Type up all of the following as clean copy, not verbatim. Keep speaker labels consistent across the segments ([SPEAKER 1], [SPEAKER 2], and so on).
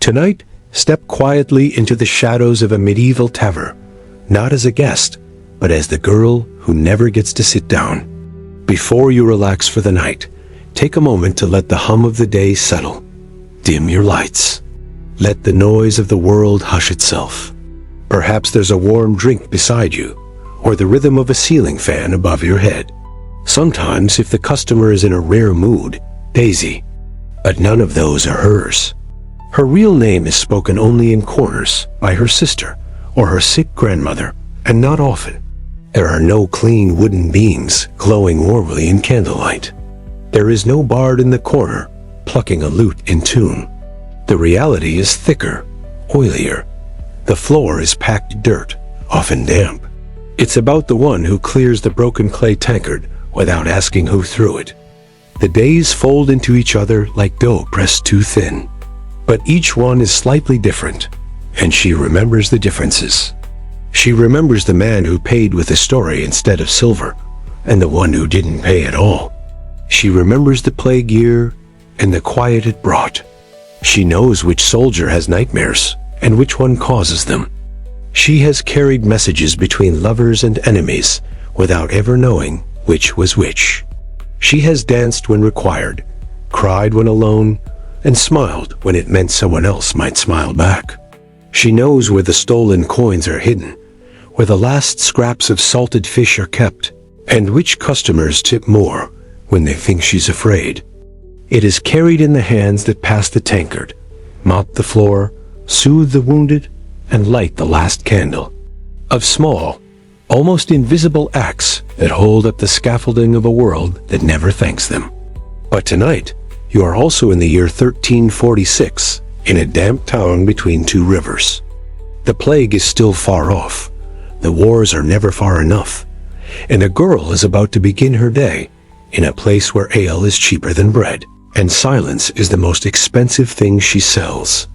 [SPEAKER 1] Tonight, step quietly into the shadows of a medieval tavern, not as a guest, but as the girl who never gets to sit down. Before you relax for the night, take a moment to let the hum of the day settle. Dim your lights. Let the noise of the world hush itself. Perhaps there's a warm drink beside you, or the rhythm of a ceiling fan above your head. Sometimes, if the customer is in a rare mood, Daisy. But none of those are hers. Her real name is spoken only in corners by her sister or her sick grandmother, and not often. There are no clean wooden beams glowing warmly in candlelight. There is no bard in the corner plucking a lute in tune. The reality is thicker, oilier. The floor is packed dirt, often damp. It's about the one who clears the broken clay tankard without asking who threw it. The days fold into each other like dough pressed too thin. But each one is slightly different, and she remembers the differences. She remembers the man who paid with a story instead of silver, and the one who didn't pay at all. She remembers the plague year and the quiet it brought. She knows which soldier has nightmares and which one causes them. She has carried messages between lovers and enemies without ever knowing which was which. She has danced when required, cried when alone, and smiled when it meant someone else might smile back. She knows where the stolen coins are hidden, where the last scraps of salted fish are kept, and which customers tip more when they think she's afraid. It is carried in the hands that pass the tankard, mop the floor, soothe the wounded, and light the last candle. Of small, almost invisible acts that hold up the scaffolding of a world that never thanks them. But tonight, you are also in the year 1346, in a damp town between two rivers. The plague is still far off, the wars are never far enough, and a girl is about to begin her day in a place where ale is cheaper than bread, and silence is the most expensive thing she sells.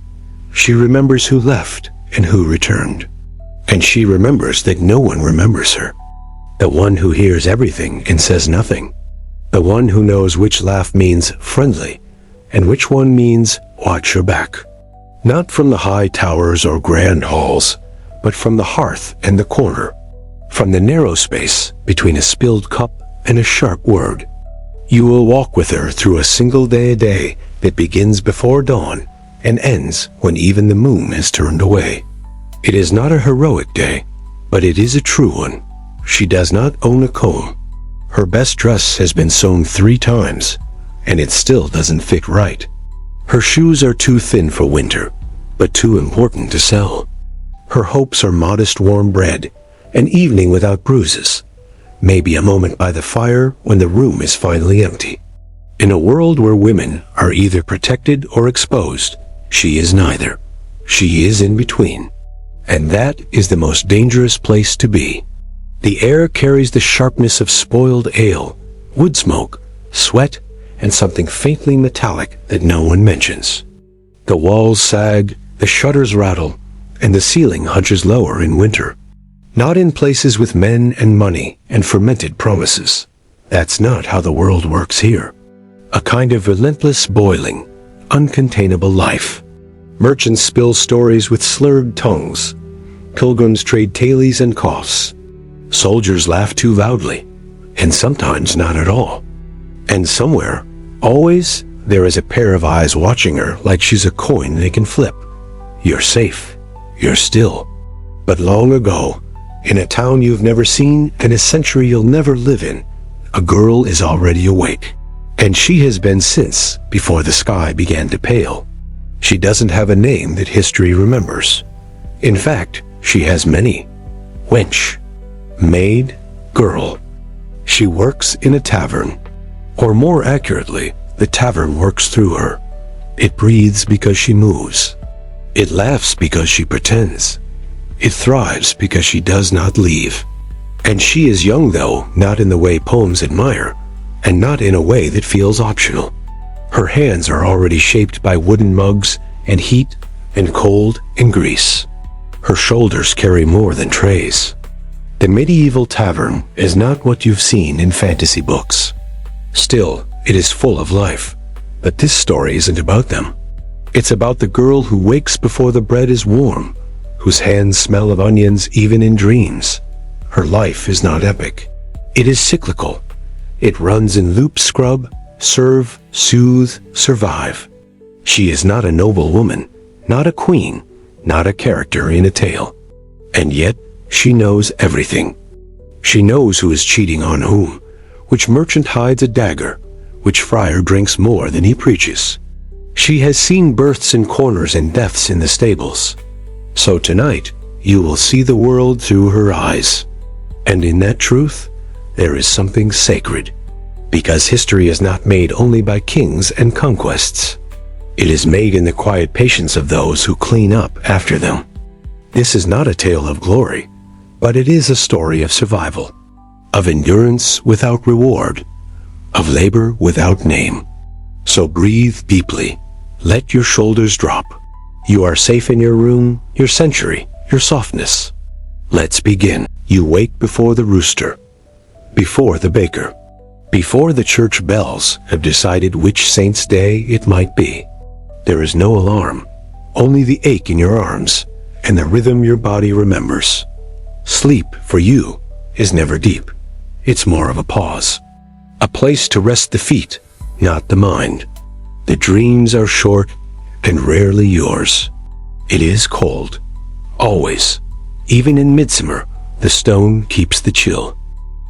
[SPEAKER 1] She remembers who left and who returned, and she remembers that no one remembers her. The one who hears everything and says nothing. The one who knows which laugh means friendly and which one means watch your back. Not from the high towers or grand halls, but from the hearth and the corner, from the narrow space between a spilled cup and a sharp word. You will walk with her through a single day a day that begins before dawn and ends when even the moon has turned away. It is not a heroic day, but it is a true one. She does not own a comb. Her best dress has been sewn 3 times, and it still doesn't fit right. Her shoes are too thin for winter, but too important to sell. Her hopes are modest warm bread, an evening without bruises, maybe a moment by the fire when the room is finally empty. In a world where women are either protected or exposed, she is neither. She is in between. And that is the most dangerous place to be. The air carries the sharpness of spoiled ale, wood smoke, sweat, and something faintly metallic that no one mentions. The walls sag, the shutters rattle, and the ceiling hunches lower in winter. Not in places with men and money and fermented promises. That's not how the world works here. A kind of relentless boiling, uncontainable life. Merchants spill stories with slurred tongues. Pilgrims trade tailies and coughs. Soldiers laugh too loudly, and sometimes not at all. And somewhere, always, there is a pair of eyes watching her like she's a coin they can flip. You're safe. You're still. But long ago, in a town you've never seen and a century you'll never live in, a girl is already awake. And she has been since before the sky began to pale. She doesn't have a name that history remembers. In fact, she has many. Wench. Maid, girl. She works in a tavern. Or more accurately, the tavern works through her. It breathes because she moves. It laughs because she pretends. It thrives because she does not leave. And she is young though, not in the way poems admire, and not in a way that feels optional. Her hands are already shaped by wooden mugs and heat and cold and grease. Her shoulders carry more than trays. The medieval tavern is not what you've seen in fantasy books. Still, it is full of life. But this story isn't about them. It's about the girl who wakes before the bread is warm, whose hands smell of onions even in dreams. Her life is not epic. It is cyclical. It runs in loop: scrub, serve, soothe, survive. She is not a noblewoman, not a queen, not a character in a tale. And yet, she knows everything. She knows who is cheating on whom, which merchant hides a dagger, which friar drinks more than he preaches. She has seen births in corners and deaths in the stables. So tonight, you will see the world through her eyes. And in that truth, there is something sacred. Because history is not made only by kings and conquests. It is made in the quiet patience of those who clean up after them. This is not a tale of glory, but it is a story of survival, of endurance without reward, of labor without name. So breathe deeply. Let your shoulders drop. You are safe in your room, your century, your softness. Let's begin. You wake before the rooster, before the baker, before the church bells have decided which saint's day it might be. There is no alarm, only the ache in your arms and the rhythm your body remembers. Sleep, for you, is never deep. It's more of a pause, a place to rest the feet, not the mind. The dreams are short and rarely yours. It is cold, always. Even in midsummer, the stone keeps the chill.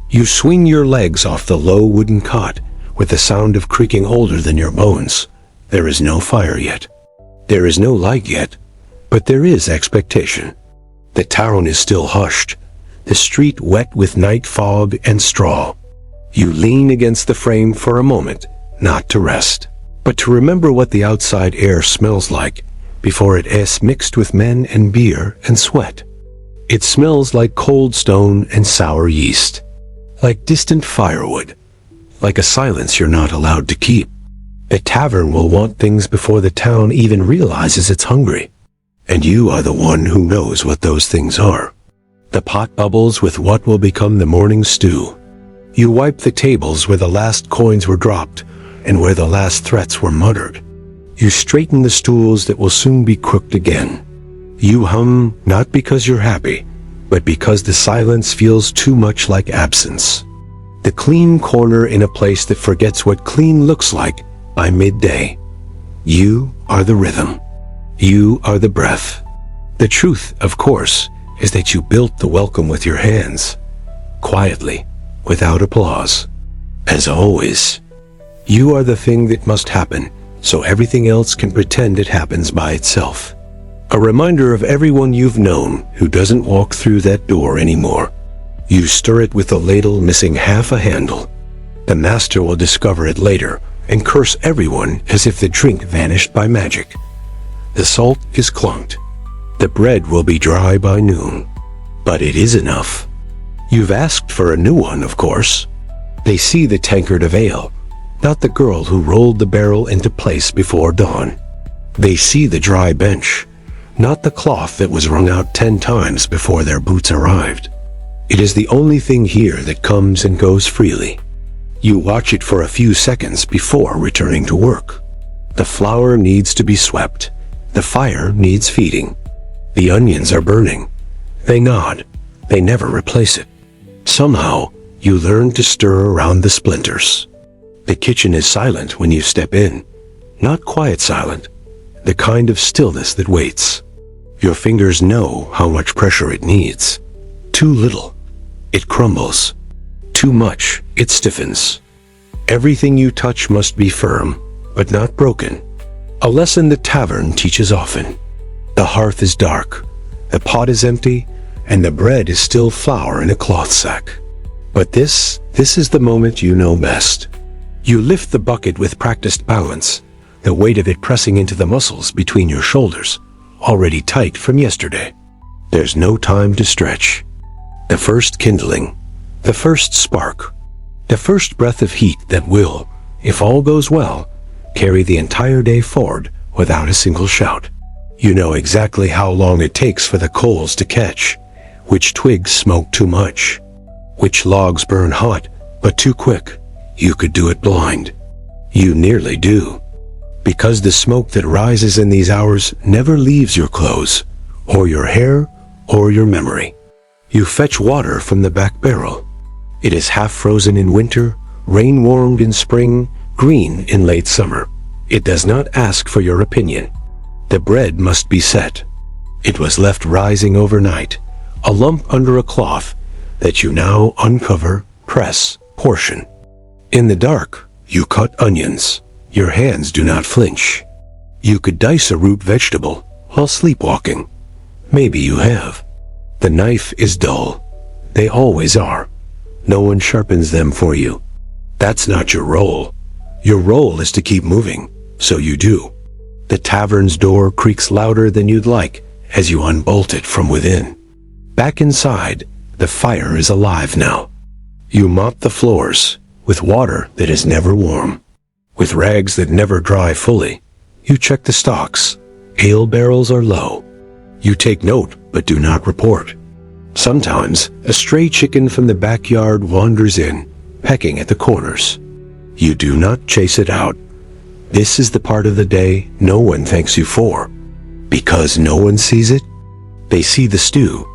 [SPEAKER 1] You swing your legs off the low wooden cot with the sound of creaking older than your bones. There is no fire yet. There is no light yet, but there is expectation. The town is still hushed, the street wet with night fog and straw. You lean against the frame for a moment, not to rest, but to remember what the outside air smells like before it is mixed with men and beer and sweat. It smells like cold stone and sour yeast, like distant firewood, like a silence you're not allowed to keep. The tavern will want things before the town even realizes it's hungry. And you are the one who knows what those things are. The pot bubbles with what will become the morning stew. You wipe the tables where the last coins were dropped and where the last threats were muttered. You straighten the stools that will soon be crooked again. You hum, not because you're happy, but because the silence feels too much like absence. The clean corner in a place that forgets what clean looks like by midday. You are the rhythm. You are the breath. The truth, of course, is that you built the welcome with your hands, quietly, without applause. As always, you are the thing that must happen, so everything else can pretend it happens by itself. A reminder of everyone you've known who doesn't walk through that door anymore. You stir it with a ladle missing half a handle. The master will discover it later and curse everyone as if the drink vanished by magic. The salt is clunked. The bread will be dry by noon. But it is enough. You've asked for a new one, of course. They see the tankard of ale, not the girl who rolled the barrel into place before dawn. They see the dry bench, not the cloth that was wrung out 10 times before their boots arrived. It is the only thing here that comes and goes freely. You watch it for a few seconds before returning to work. The flour needs to be swept. The fire needs feeding. The onions are burning. They nod. They never replace it. Somehow, you learn to stir around the splinters. The kitchen is silent when you step in. Not quiet silent. The kind of stillness that waits. Your fingers know how much pressure it needs. Too little, it crumbles. Too much, it stiffens. Everything you touch must be firm, but not broken. A lesson the tavern teaches often. The hearth is dark, the pot is empty, and the bread is still flour in a cloth sack. But this is the moment you know best. You lift the bucket with practiced balance, the weight of it pressing into the muscles between your shoulders, already tight from yesterday. There's no time to stretch. The first kindling, the first spark, the first breath of heat that will, if all goes well, carry the entire day forward without a single shout. You know exactly how long it takes for the coals to catch, which twigs smoke too much, which logs burn hot but too quick. You could do it blind. You nearly do. Because the smoke that rises in these hours never leaves your clothes, or your hair, or your memory. You fetch water from the back barrel. It is half frozen in winter, rain-warmed in spring, green in late summer. It does not ask for your opinion. The bread must be set. It was left rising overnight, a lump under a cloth that you now uncover, press, portion. In the dark, you cut onions. Your hands do not flinch. You could dice a root vegetable while sleepwalking. Maybe you have. The knife is dull. They always are. No one sharpens them for you. That's not your role. Your role is to keep moving, so you do. The tavern's door creaks louder than you'd like as you unbolt it from within. Back inside, the fire is alive now. You mop the floors with water that is never warm. With rags that never dry fully, you check the stocks. Ale barrels are low. You take note, but do not report. Sometimes, a stray chicken from the backyard wanders in, pecking at the corners. You do not chase it out. This is the part of the day no one thanks you for. Because no one sees it, they see the stew,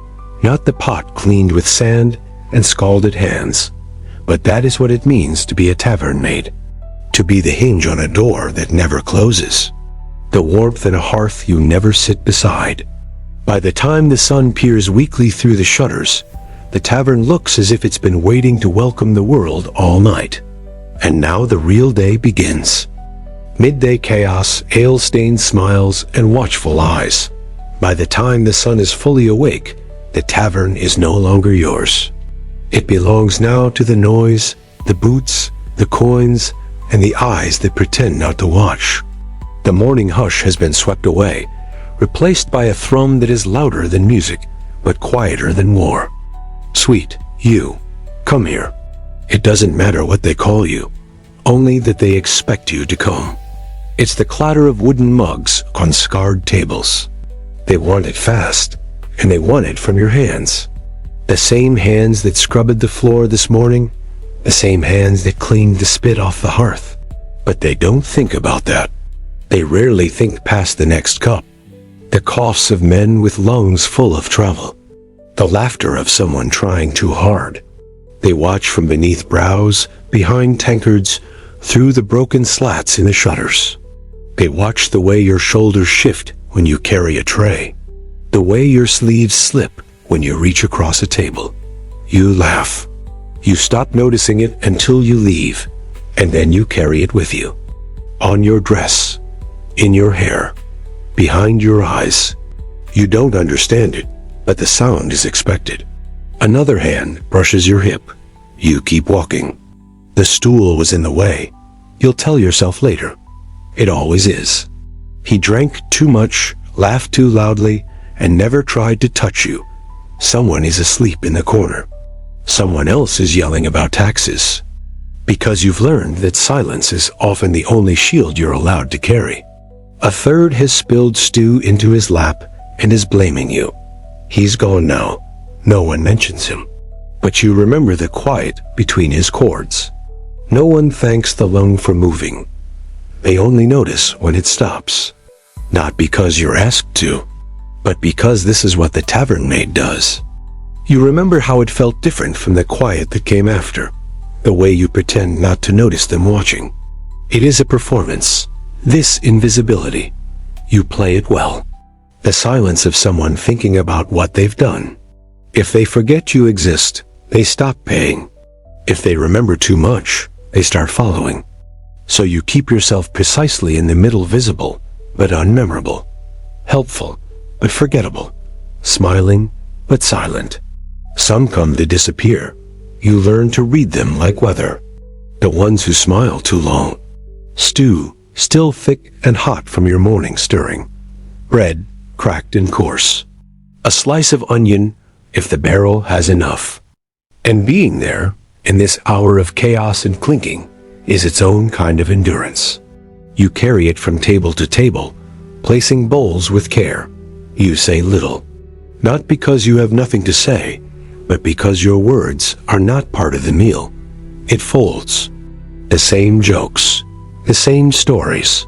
[SPEAKER 1] not the pot cleaned with sand and scalded hands. But that is what it means to be a tavern maid. To be the hinge on a door that never closes. The warmth in a hearth you never sit beside. By the time the sun peers weakly through the shutters, the tavern looks as if it's been waiting to welcome the world all night. And now the real day begins. Midday chaos, ale-stained smiles, and watchful eyes. By the time the sun is fully awake, the tavern is no longer yours. It belongs now to the noise, the boots, the coins, and the eyes that pretend not to watch. The morning hush has been swept away, replaced by a thrum that is louder than music, but quieter than war. Sweet, you, come here. It doesn't matter what they call you, only that they expect you to come. It's the clatter of wooden mugs on scarred tables. They want it fast, and they want it from your hands. The same hands that scrubbed the floor this morning, the same hands that cleaned the spit off the hearth. But they don't think about that. They rarely think past the next cup. The coughs of men with lungs full of travel. The laughter of someone trying too hard. They watch from beneath brows, behind tankards, through the broken slats in the shutters. They watch the way your shoulders shift when you carry a tray. The way your sleeves slip when you reach across a table. You laugh. You stop noticing it until you leave, and then you carry it with you. On your dress, in your hair, behind your eyes. You don't understand it, but the sound is expected. Another hand brushes your hip. You keep walking. The stool was in the way. You'll tell yourself later. It always is. He drank too much, laughed too loudly, and never tried to touch you. Someone is asleep in the corner. Someone else is yelling about taxes. Because you've learned that silence is often the only shield you're allowed to carry. A third has spilled stew into his lap and is blaming you. He's gone now. No one mentions him. But you remember the quiet between his chords. No one thanks the lung for moving. They only notice when it stops. Not because you're asked to, but because this is what the tavern maid does. You remember how it felt different from the quiet that came after, the way you pretend not to notice them watching. It is a performance, this invisibility. You play it well. The silence of someone thinking about what they've done. If they forget you exist, they stop paying. If they remember too much, they start following. So you keep yourself precisely in the middle, visible, but unmemorable. Helpful, but forgettable. Smiling, but silent. Some come to disappear. You learn to read them like weather. The ones who smile too long. Stew, still thick and hot from your morning stirring. Bread, cracked and coarse. A slice of onion, if the barrel has enough. And being there, in this hour of chaos and clinking, is its own kind of endurance. You carry it from table to table, placing bowls with care. You say little. Not because you have nothing to say, but because your words are not part of the meal. It folds. The same jokes, the same stories,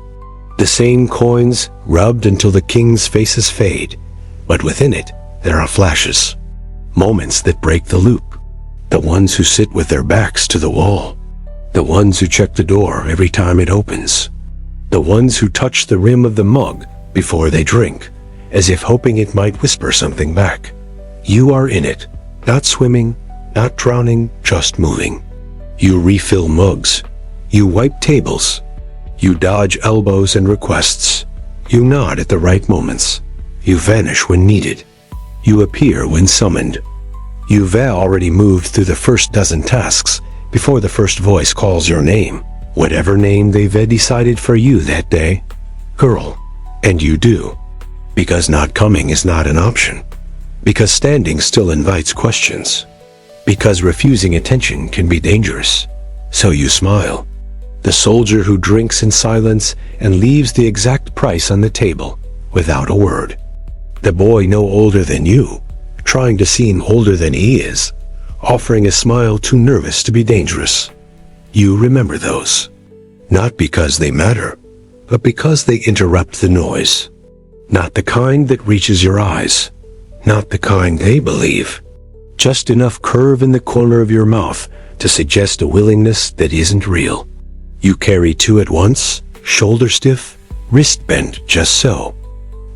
[SPEAKER 1] The same coins, rubbed until the king's faces fade, but within it, there are flashes. Moments that break the loop. The ones who sit with their backs to the wall. The ones who check the door every time it opens. The ones who touch the rim of the mug before they drink, as if hoping it might whisper something back. You are in it, not swimming, not drowning, just moving. You refill mugs. You wipe tables. You dodge elbows and requests. You nod at the right moments. You vanish when needed. You appear when summoned. You've already moved through the first dozen tasks before the first voice calls your name, whatever name they've decided for you that day. Girl. And you do. Because not coming is not an option. Because standing still invites questions. Because refusing attention can be dangerous. So you smile. The soldier who drinks in silence and leaves the exact price on the table without a word. The boy no older than you, trying to seem older than he is, offering a smile too nervous to be dangerous. You remember those. Not because they matter, but because they interrupt the noise. Not the kind that reaches your eyes. Not the kind they believe. Just enough curve in the corner of your mouth to suggest a willingness that isn't real. You carry two at once, shoulder stiff, wrist bent just so.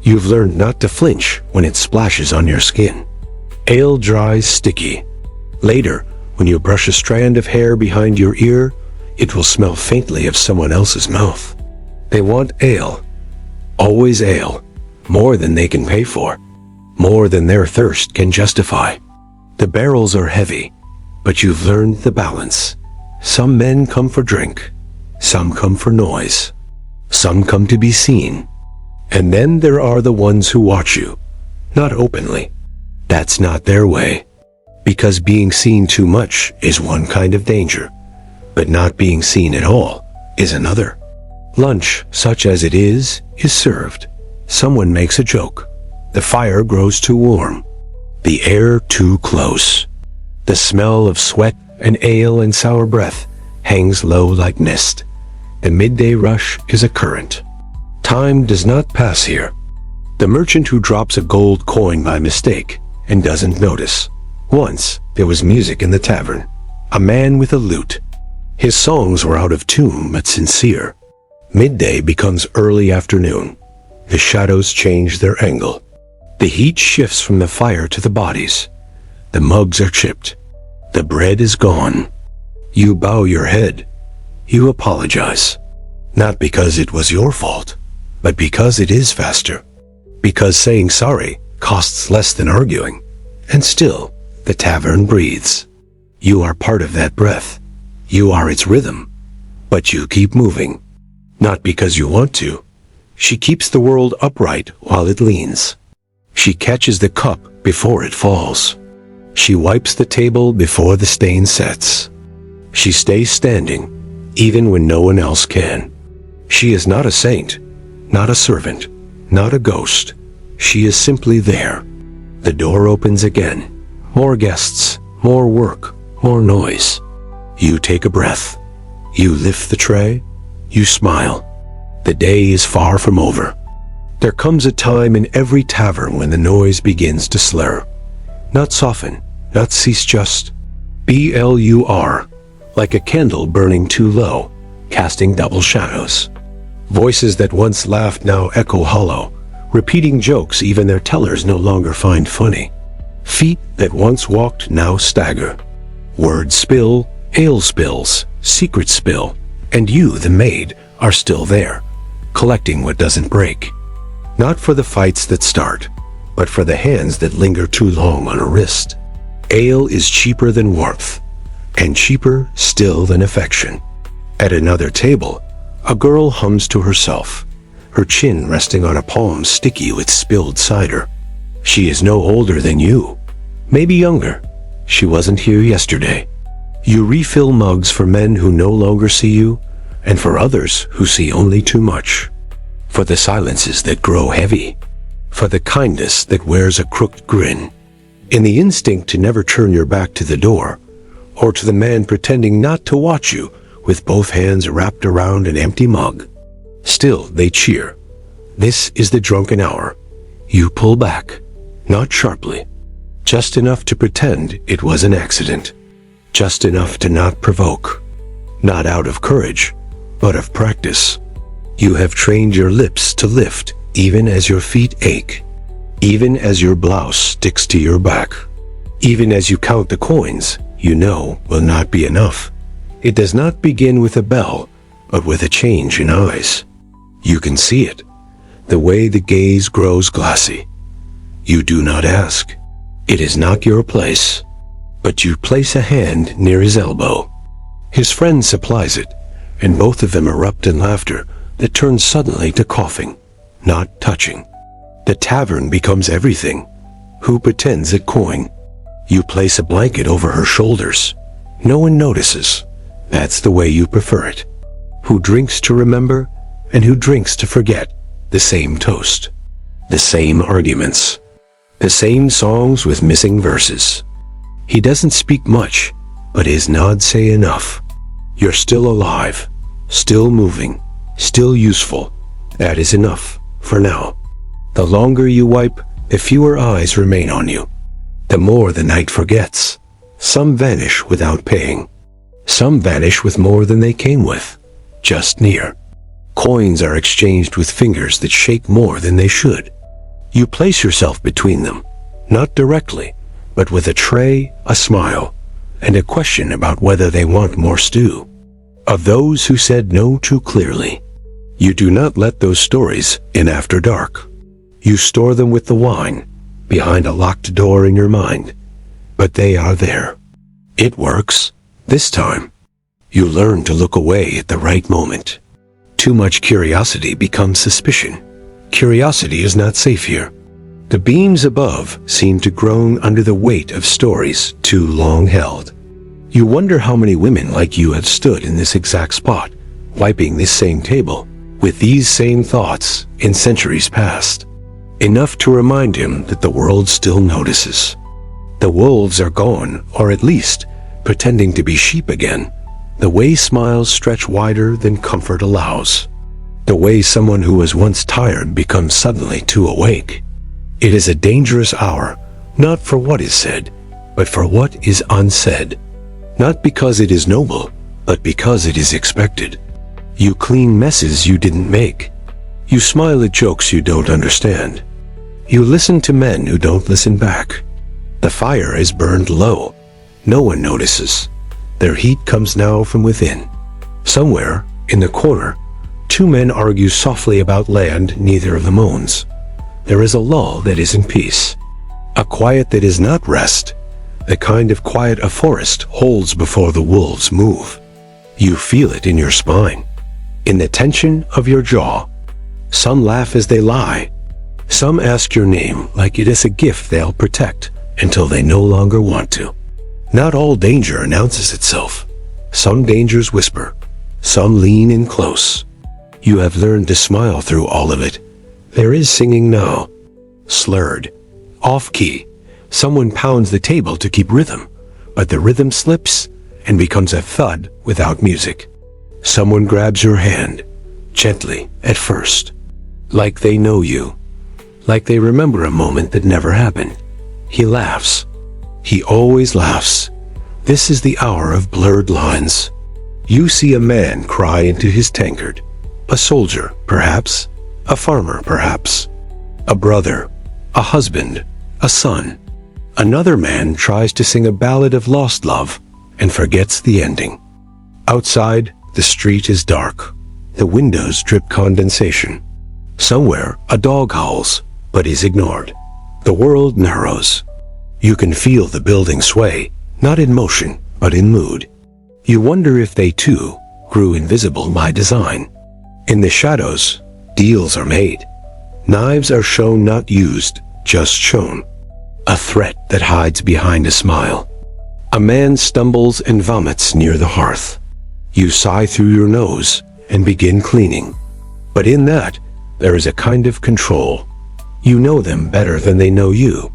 [SPEAKER 1] You've learned not to flinch when it splashes on your skin. Ale dries sticky. Later, when you brush a strand of hair behind your ear, it will smell faintly of someone else's mouth. They want ale. Always ale. More than they can pay for. More than their thirst can justify. The barrels are heavy, but you've learned the balance. Some men come for drink. Some come for noise. Some come to be seen. And then there are the ones who watch you. Not openly. That's not their way. Because being seen too much is one kind of danger, but not being seen at all is another. Lunch, such as it is served. Someone makes a joke. The fire grows too warm. The air too close. The smell of sweat and ale and sour breath hangs low like mist. The midday rush is a current. Time does not pass here. The merchant who drops a gold coin by mistake and doesn't notice. Once, there was music in the tavern. A man with a lute. His songs were out of tune but sincere. Midday becomes early afternoon. The shadows change their angle. The heat shifts from the fire to the bodies. The mugs are chipped. The bread is gone. You bow your head. You apologize. Not because it was your fault, but because it is faster. Because saying sorry costs less than arguing. And still, the tavern breathes. You are part of that breath. You are its rhythm. But you keep moving. Not because you want to. She keeps the world upright while it leans. She catches the cup before it falls. She wipes the table before the stain sets. She stays standing, even when no one else can. She is not a saint, not a servant, not a ghost. She is simply there. The door opens again. More guests, more work, more noise. You take a breath. You lift the tray. You smile. The day is far from over. There comes a time in every tavern when the noise begins to slur. Not soften, not cease, just blur, like a candle burning too low, casting double shadows. Voices that once laughed now echo hollow, repeating jokes even their tellers no longer find funny. Feet that once walked now stagger. Words spill, ale spills, secrets spill, and you, the maid, are still there, collecting what doesn't break. Not for the fights that start, but for the hands that linger too long on a wrist. Ale is cheaper than warmth, and cheaper still than affection. At another table, a girl hums to herself, her chin resting on a palm sticky with spilled cider. She is no older than you, maybe younger. She wasn't here yesterday. You refill mugs for men who no longer see you, and for others who see only too much. For the silences that grow heavy. For the kindness that wears a crooked grin. In the instinct to never turn your back to the door, or to the man pretending not to watch you with both hands wrapped around an empty mug. Still, they cheer. This is the drunken hour. You pull back, not sharply, just enough to pretend it was an accident, just enough to not provoke, not out of courage, but of practice. You have trained your lips to lift even as your feet ache, even as your blouse sticks to your back, even as you count the coins you know will not be enough. It does not begin with a bell, but with a change in eyes. You can see it, the way the gaze grows glassy. You do not ask. It is not your place, but you place a hand near his elbow. His friend supplies it, and both of them erupt in laughter that turns suddenly to coughing, not touching. The tavern becomes everything. Who pretends at coin? You place a blanket over her shoulders. No one notices. That's the way you prefer it. Who drinks to remember, and who drinks to forget? The same toast. The same arguments. The same songs with missing verses. He doesn't speak much, but his nods say enough. You're still alive, still moving, still useful. That is enough, for now. The longer you wipe, the fewer eyes remain on you. The more the night forgets. Some vanish without paying. Some vanish with more than they came with, just near. Coins are exchanged with fingers that shake more than they should. You place yourself between them, not directly, but with a tray, a smile, and a question about whether they want more stew. Of those who said no too clearly, you do not let those stories in after dark. You store them with the wine, behind a locked door in your mind, but they are there. It works, this time. You learn to look away at the right moment. Too much curiosity becomes suspicion. Curiosity is not safe here. The beams above seem to groan under the weight of stories too long held. You wonder how many women like you have stood in this exact spot, wiping this same table, with these same thoughts in centuries past. Enough to remind him that the world still notices. The wolves are gone, or at least pretending to be sheep again. The way smiles stretch wider than comfort allows. The way someone who was once tired becomes suddenly too awake. It is a dangerous hour, not for what is said, but for what is unsaid. Not because it is noble, but because it is expected. You clean messes you didn't make. You smile at jokes you don't understand. You listen to men who don't listen back. The fire is burned low. No one notices. Their heat comes now from within. Somewhere, in the corner, two men argue softly about land neither of them owns. There is a lull that isn't peace. A quiet that is not rest. The kind of quiet a forest holds before the wolves move. You feel it in your spine, in the tension of your jaw. Some laugh as they lie. Some ask your name like it is a gift they'll protect until they no longer want to. Not all danger announces itself. Some dangers whisper. Some lean in close. You have learned to smile through all of it. There is singing now. Slurred. Off-key. Someone pounds the table to keep rhythm, but the rhythm slips and becomes a thud without music. Someone grabs your hand, gently at first, like they know you, like they remember a moment that never happened. He laughs. He always laughs. This is the hour of blurred lines. You see a man cry into his tankard. A soldier, perhaps. A farmer, perhaps. A brother. A husband. A son. Another man tries to sing a ballad of lost love and forgets the ending. Outside, the street is dark. The windows drip condensation. Somewhere, a dog howls, but is ignored. The world narrows. You can feel the building sway, not in motion, but in mood. You wonder if they too grew invisible by design. In the shadows, deals are made. Knives are shown, not used, just shown. A threat that hides behind a smile. A man stumbles and vomits near the hearth. You sigh through your nose and begin cleaning. But in that, there is a kind of control. You know them better than they know you.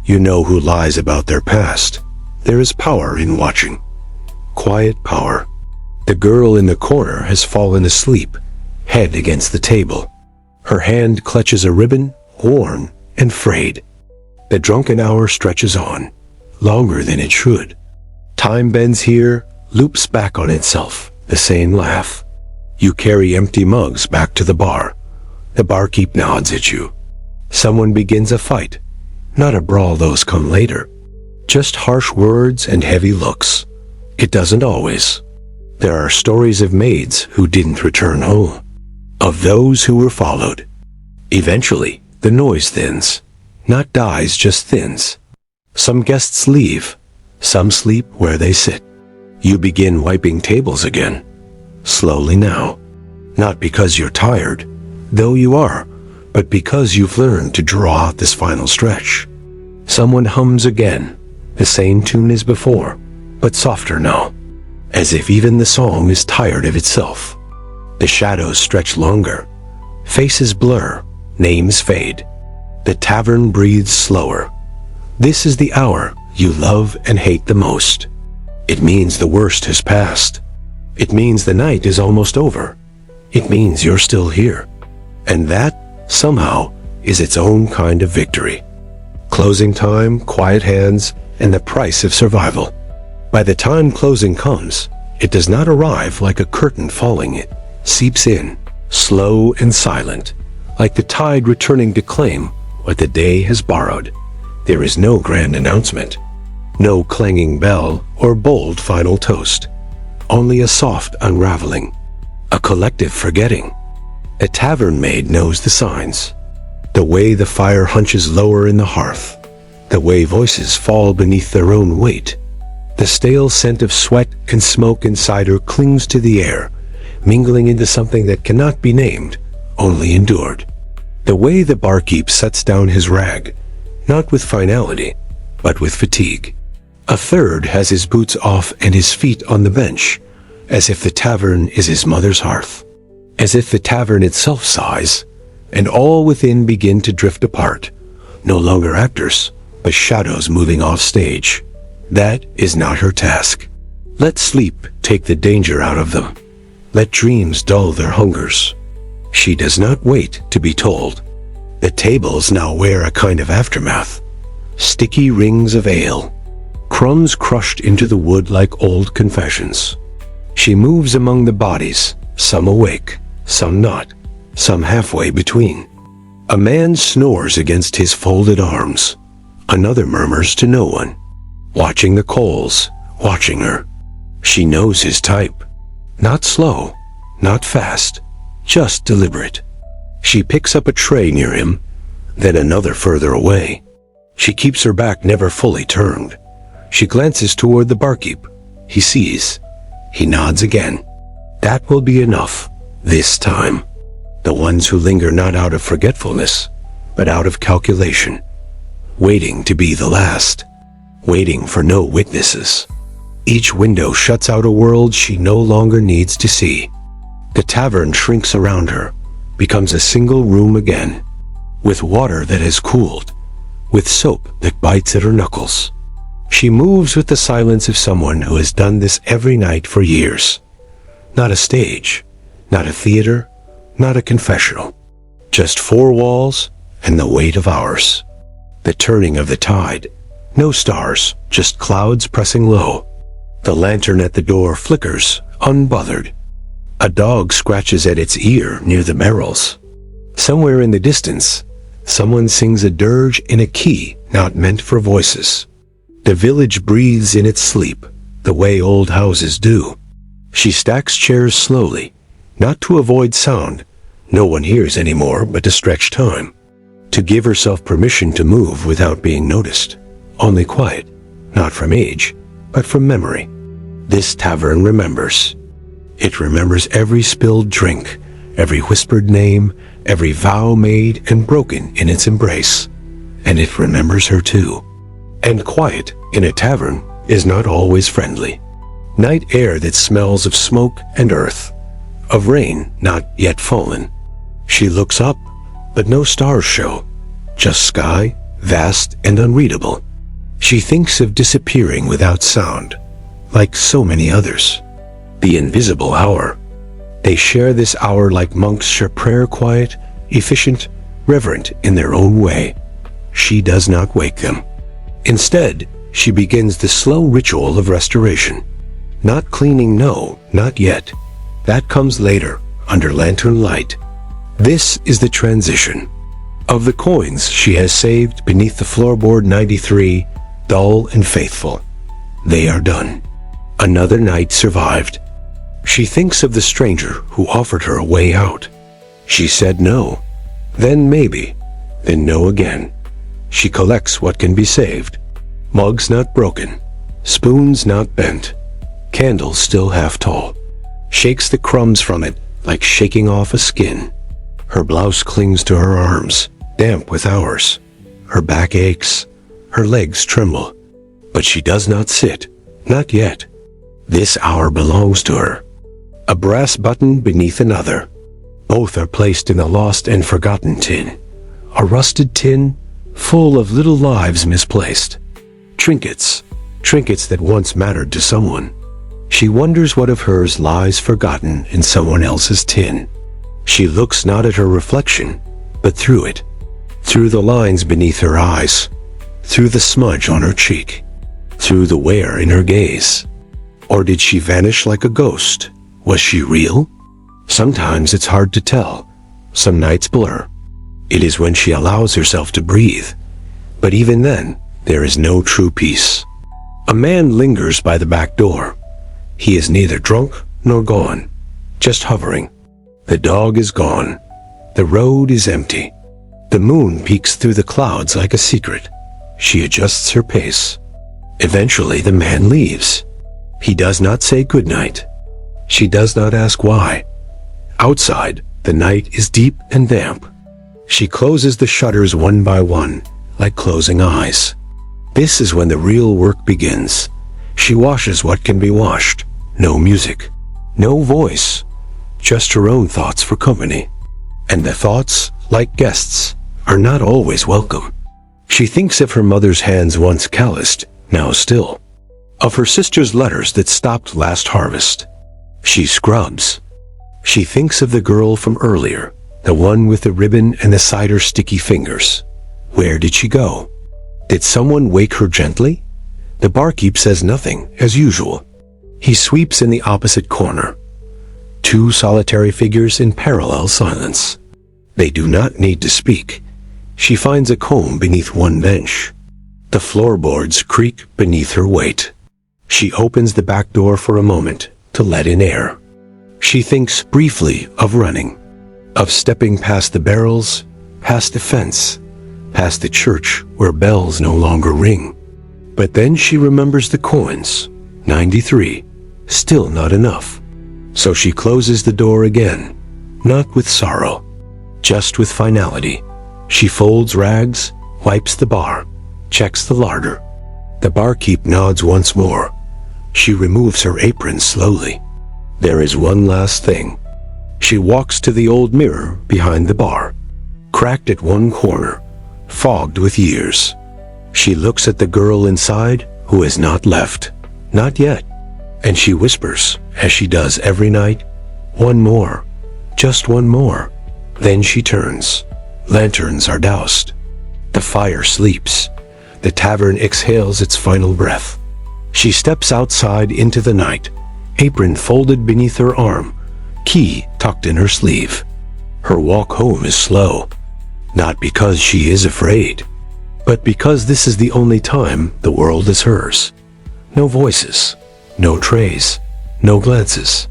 [SPEAKER 1] You know who lies about their past. There is power in watching. Quiet power. The girl in the corner has fallen asleep, head against the table. Her hand clutches a ribbon, worn and frayed. The drunken hour stretches on, longer than it should. Time bends here, loops back on itself, the same laugh. You carry empty mugs back to the bar. The barkeep nods at you. Someone begins a fight. Not a brawl, those come later. Just harsh words and heavy looks. It doesn't always. There are stories of maids who didn't return home, of those who were followed. Eventually, the noise thins. Not dies, just thins. Some guests leave. Some sleep where they sit. You begin wiping tables again. Slowly now. Not because you're tired, though you are, but because you've learned to draw out this final stretch. Someone hums again, the same tune as before, but softer now, as if even the song is tired of itself. The shadows stretch longer. Faces blur, names fade. The tavern breathes slower. This is the hour you love and hate the most. It means the worst has passed. It means the night is almost over. It means you're still here. And that, somehow, is its own kind of victory. Closing time, quiet hands, and the price of survival. By the time closing comes, it does not arrive like a curtain falling. It seeps in, slow and silent, like the tide returning to claim what the day has borrowed. There is no grand announcement, no clanging bell or bold final toast. Only a soft unraveling, a collective forgetting. A tavern maid knows the signs. The way the fire hunches lower in the hearth, the way voices fall beneath their own weight. The stale scent of sweat and smoke and cider clings to the air, mingling into something that cannot be named, only endured. The way the barkeep sets down his rag, not with finality, but with fatigue. A third has his boots off and his feet on the bench, as if the tavern is his mother's hearth, as if the tavern itself sighs, and all within begin to drift apart, no longer actors, but shadows moving off stage. That is not her task. Let sleep take the danger out of them. Let dreams dull their hungers. She does not wait to be told. The tables now wear a kind of aftermath. Sticky rings of ale, crumbs crushed into the wood like old confessions. She moves among the bodies, some awake, some not, some halfway between. A man snores against his folded arms. Another murmurs to no one. Watching the coals, watching her. She knows his type. Not slow, not fast, just deliberate. She picks up a tray near him, then another further away. She keeps her back never fully turned. She glances toward the barkeep. He sees. He nods again. That will be enough, this time. The ones who linger not out of forgetfulness, but out of calculation. Waiting to be the last. Waiting for no witnesses. Each window shuts out a world she no longer needs to see. The tavern shrinks around her, becomes a single room again, with water that has cooled, with soap that bites at her knuckles. She moves with the silence of someone who has done this every night for years. Not a stage, not a theater, not a confessional. Just four walls and the weight of hours. The turning of the tide. No stars, just clouds pressing low. The lantern at the door flickers, unbothered. A dog scratches at its ear near the barrels. Somewhere in the distance, someone sings a dirge in a key not meant for voices. The village breathes in its sleep, the way old houses do. She stacks chairs slowly, not to avoid sound. No one hears anymore but to stretch time. To give herself permission to move without being noticed. Only quiet, not from age, but from memory. This tavern remembers. It remembers every spilled drink, every whispered name, every vow made and broken in its embrace. And it remembers her too. And quiet in a tavern is not always friendly. Night air that smells of smoke and earth, of rain not yet fallen. She looks up, but no stars show, just sky, vast and unreadable. She thinks of disappearing without sound, like so many others. The invisible hour. They share this hour like monks share prayer, quiet, efficient, reverent in their own way. She does not wake them. Instead, she begins the slow ritual of restoration. Not cleaning, no, not yet. That comes later, under lantern light. This is the transition. Of the coins she has saved beneath the floorboard 93, dull and faithful. They are done. Another night survived. She thinks of the stranger who offered her a way out. She said no, then maybe, then no again. She collects what can be saved. Mugs not broken, spoons not bent, candles still half tall. Shakes the crumbs from it like shaking off a skin. Her blouse clings to her arms, damp with hours. Her back aches, her legs tremble. But she does not sit, not yet. This hour belongs to her. A brass button beneath another. Both are placed in a lost and forgotten tin. A rusted tin full of little lives misplaced. Trinkets, trinkets that once mattered to someone. She wonders what of hers lies forgotten in someone else's tin. She looks not at her reflection, but through it. Through the lines beneath her eyes. Through the smudge on her cheek. Through the wear in her gaze. Or did she vanish like a ghost? Was she real? Sometimes it's hard to tell. Some nights blur. It is when she allows herself to breathe. But even then, there is no true peace. A man lingers by the back door. He is neither drunk nor gone, just hovering. The dog is gone. The road is empty. The moon peeks through the clouds like a secret. She adjusts her pace. Eventually the man leaves. He does not say goodnight. She does not ask why. Outside, the night is deep and damp. She closes the shutters one by one, like closing eyes. This is when the real work begins. She washes what can be washed. No music, no voice, just her own thoughts for company. And the thoughts, like guests, are not always welcome. She thinks of her mother's hands once calloused, now still. Of her sister's letters that stopped last harvest. She scrubs. She thinks of the girl from earlier, the one with the ribbon and the cider sticky fingers. Where did she go? Did someone wake her gently? The barkeep says nothing, as usual. He sweeps in the opposite corner. Two solitary figures in parallel silence. They do not need to speak. She finds a comb beneath one bench. The floorboards creak beneath her weight. She opens the back door for a moment to let in air. She thinks briefly of running, of stepping past the barrels, past the fence, past the church where bells no longer ring. But then she remembers the coins, 93, still not enough. So she closes the door again, not with sorrow, just with finality. She folds rags, wipes the bar, checks the larder. The barkeep nods once more. She removes her apron slowly. There is one last thing. She walks to the old mirror behind the bar, cracked at one corner, fogged with years. She looks at the girl inside who has not left, not yet, and she whispers, as she does every night, one more, just one more. Then she turns. Lanterns are doused. The fire sleeps. The tavern exhales its final breath. She steps outside into the night, apron folded beneath her arm, key tucked in her sleeve. Her walk home is slow, not because she is afraid, but because this is the only time the world is hers. No voices, no trays, no glances.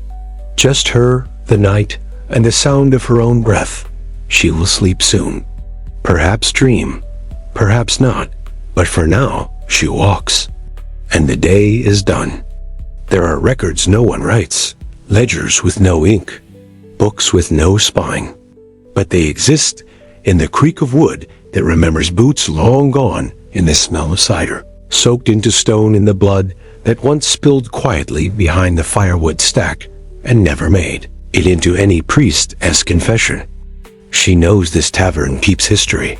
[SPEAKER 1] Just her, the night, and the sound of her own breath. She will sleep soon. Perhaps dream, perhaps not, but for now, she walks. And the day is done. There are records no one writes, ledgers with no ink, books with no spine. But they exist in the creak of wood that remembers boots long gone in the smell of cider, soaked into stone in the blood that once spilled quietly behind the firewood stack and never made it into any priest as confession. She knows this tavern keeps history,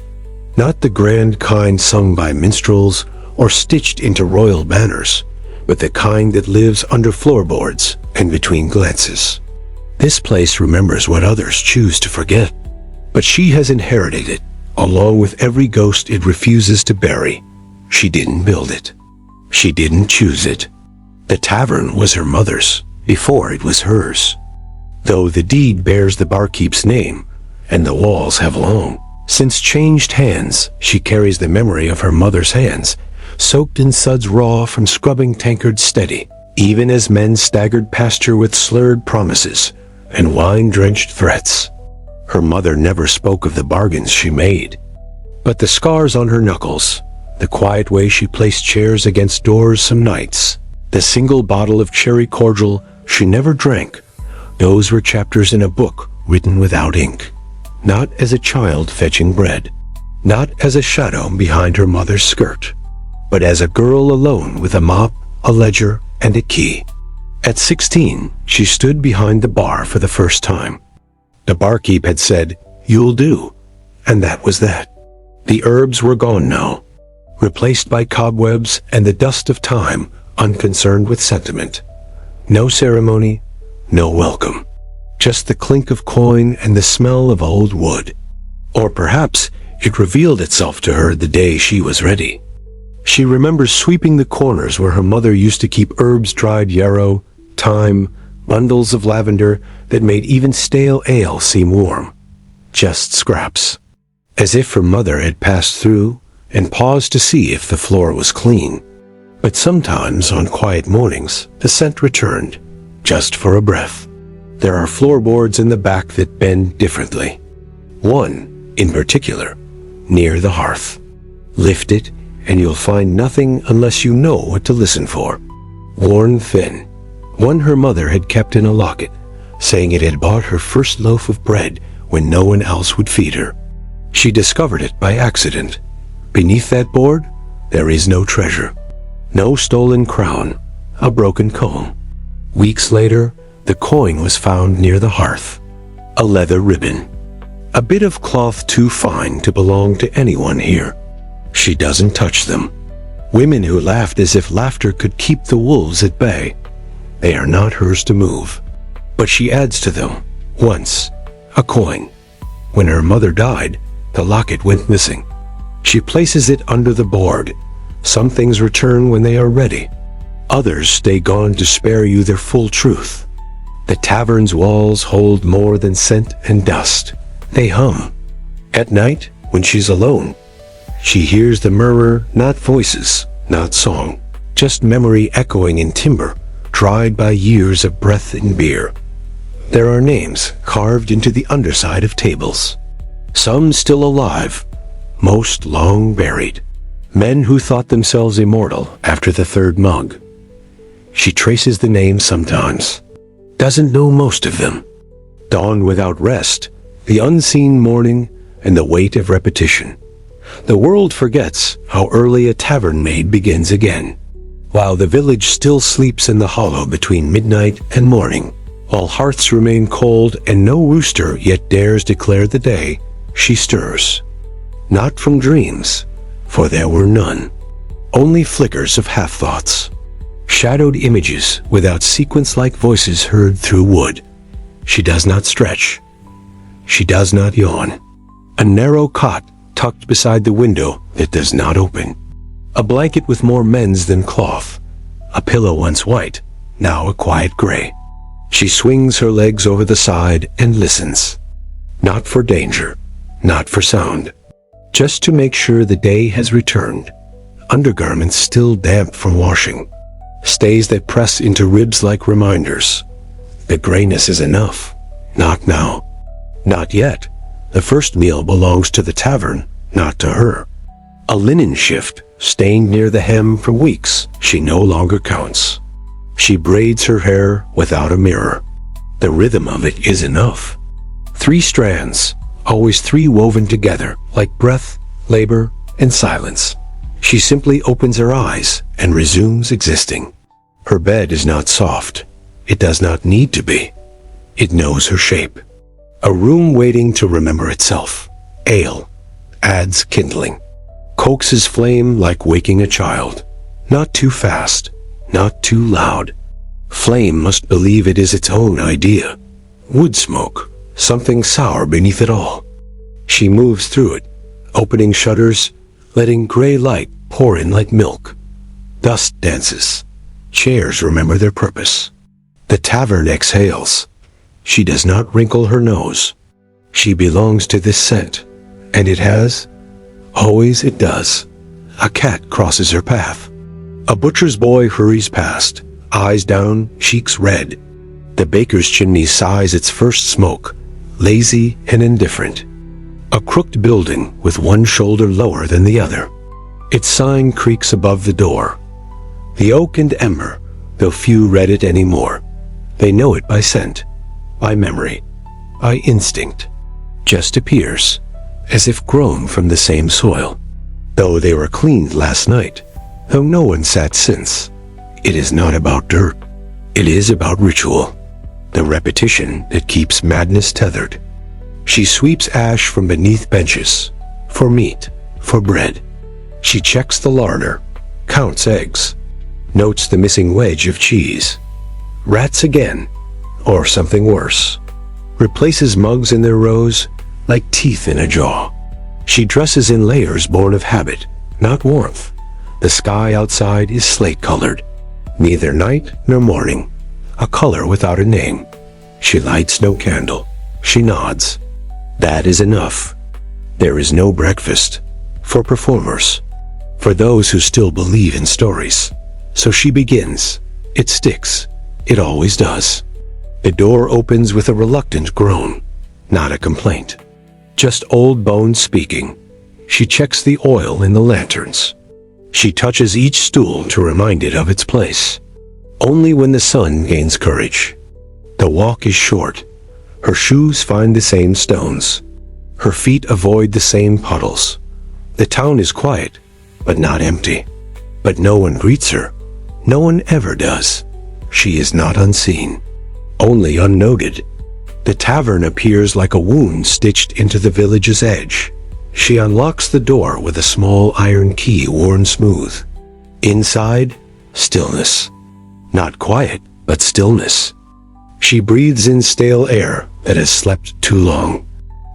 [SPEAKER 1] not the grand kind sung by minstrels or stitched into royal banners, but the kind that lives under floorboards and between glances. This place remembers what others choose to forget. But she has inherited it, along with every ghost it refuses to bury. She didn't build it. She didn't choose it. The tavern was her mother's, before it was hers. Though the deed bears the barkeep's name, and the walls have long since changed hands, she carries the memory of her mother's hands, soaked in suds raw from scrubbing tankards steady, even as men staggered past her with slurred promises and wine-drenched threats. Her mother never spoke of the bargains she made, but the scars on her knuckles, the quiet way she placed chairs against doors some nights, the single bottle of cherry cordial she never drank, those were chapters in a book written without ink. Not as a child fetching bread, not as a shadow behind her mother's skirt, but as a girl alone with a mop, a ledger, and a key. At 16, she stood behind the bar for the first time. The barkeep had said, "You'll do," and that was that. The herbs were gone now, replaced by cobwebs and the dust of time, unconcerned with sentiment. No ceremony, no welcome. Just the clink of coin and the smell of old wood. Or perhaps it revealed itself to her the day she was ready. She remembers sweeping the corners where her mother used to keep herbs, dried yarrow, thyme, bundles of lavender that made even stale ale seem warm. Just scraps. As if her mother had passed through and paused to see if the floor was clean. But sometimes on quiet mornings, the scent returned, just for a breath. There are floorboards in the back that bend differently. One, in particular, near the hearth. Lift it, and you'll find nothing unless you know what to listen for. Worn thin. One her mother had kept in a locket, saying it had bought her first loaf of bread when no one else would feed her. She discovered it by accident. Beneath that board, there is no treasure. No stolen crown, a broken comb. Weeks later, the coin was found near the hearth. A leather ribbon. A bit of cloth too fine to belong to anyone here. She doesn't touch them. Women who laughed as if laughter could keep the wolves at bay. They are not hers to move. But she adds to them. Once, a coin. When her mother died, the locket went missing. She places it under the board. Some things return when they are ready. Others stay gone to spare you their full truth. The tavern's walls hold more than scent and dust. They hum. At night, when she's alone, she hears the murmur, not voices, not song, just memory echoing in timber, dried by years of breath and beer. There are names carved into the underside of tables. Some still alive, most long buried. Men who thought themselves immortal after the third mug. She traces the names sometimes. Doesn't know most of them. Dawn without rest, the unseen morning, and the weight of repetition. The world forgets how early a tavern maid begins again, while the village still sleeps in the hollow between midnight and morning, while hearths remain cold and no rooster yet dares declare the day, she stirs. Not from dreams, for there were none. Only flickers of half-thoughts. Shadowed images without sequence-like voices heard through wood. She does not stretch. She does not yawn. A narrow cot tucked beside the window that does not open. A blanket with more mends than cloth. A pillow once white, now a quiet gray. She swings her legs over the side and listens. Not for danger, not for sound. Just to make sure the day has returned. Undergarments still damp from washing. Stays that press into ribs like reminders. The grayness is enough. Not now. Not yet. The first meal belongs to the tavern, not to her. A linen shift, stained near the hem from weeks, she no longer counts. She braids her hair without a mirror. The rhythm of it is enough. 3 strands, always 3 woven together, like breath, labor, and silence. She simply opens her eyes and resumes existing. Her bed is not soft. It does not need to be. It knows her shape. A room waiting to remember itself. Ale. Adds kindling. Coaxes flame like waking a child. Not too fast. Not too loud. Flame must believe it is its own idea. Wood smoke, something sour beneath it all. She moves through it, opening shutters, letting gray light pour in like milk. Dust dances. Chairs remember their purpose. The tavern exhales. She does not wrinkle her nose. She belongs to this scent, and it has. Always it does. A cat crosses her path. A butcher's boy hurries past, eyes down, cheeks red. The baker's chimney sighs its first smoke, lazy and indifferent. A crooked building with one shoulder lower than the other. Its sign creaks above the door. The oak and ember, though few read it anymore. They know it by scent, by memory, by instinct. Just appears, as if grown from the same soil. Though they were cleaned last night, though no one sat since. It is not about dirt. It is about ritual. The repetition that keeps madness tethered. She sweeps ash from beneath benches, for meat, for bread. She checks the larder, counts eggs, notes the missing wedge of cheese. Rats again, or something worse. Replaces mugs in their rows like teeth in a jaw. She dresses in layers born of habit, not warmth. The sky outside is slate-colored, neither night nor morning, a color without a name. She lights no candle. She nods. That is enough. There is no breakfast for performers, for those who still believe in stories. So she begins. It sticks. It always does. The door opens with a reluctant groan, not a complaint. Just old bones speaking. She checks the oil in the lanterns. She touches each stool to remind it of its place. Only when the sun gains courage. The walk is short. Her shoes find the same stones. Her feet avoid the same puddles. The town is quiet, but not empty. But no one greets her. No one ever does. She is not unseen, only unnoted. The tavern appears like a wound stitched into the village's edge. She unlocks the door with a small iron key worn smooth. Inside, stillness. Not quiet, but stillness. She breathes in stale air that has slept too long.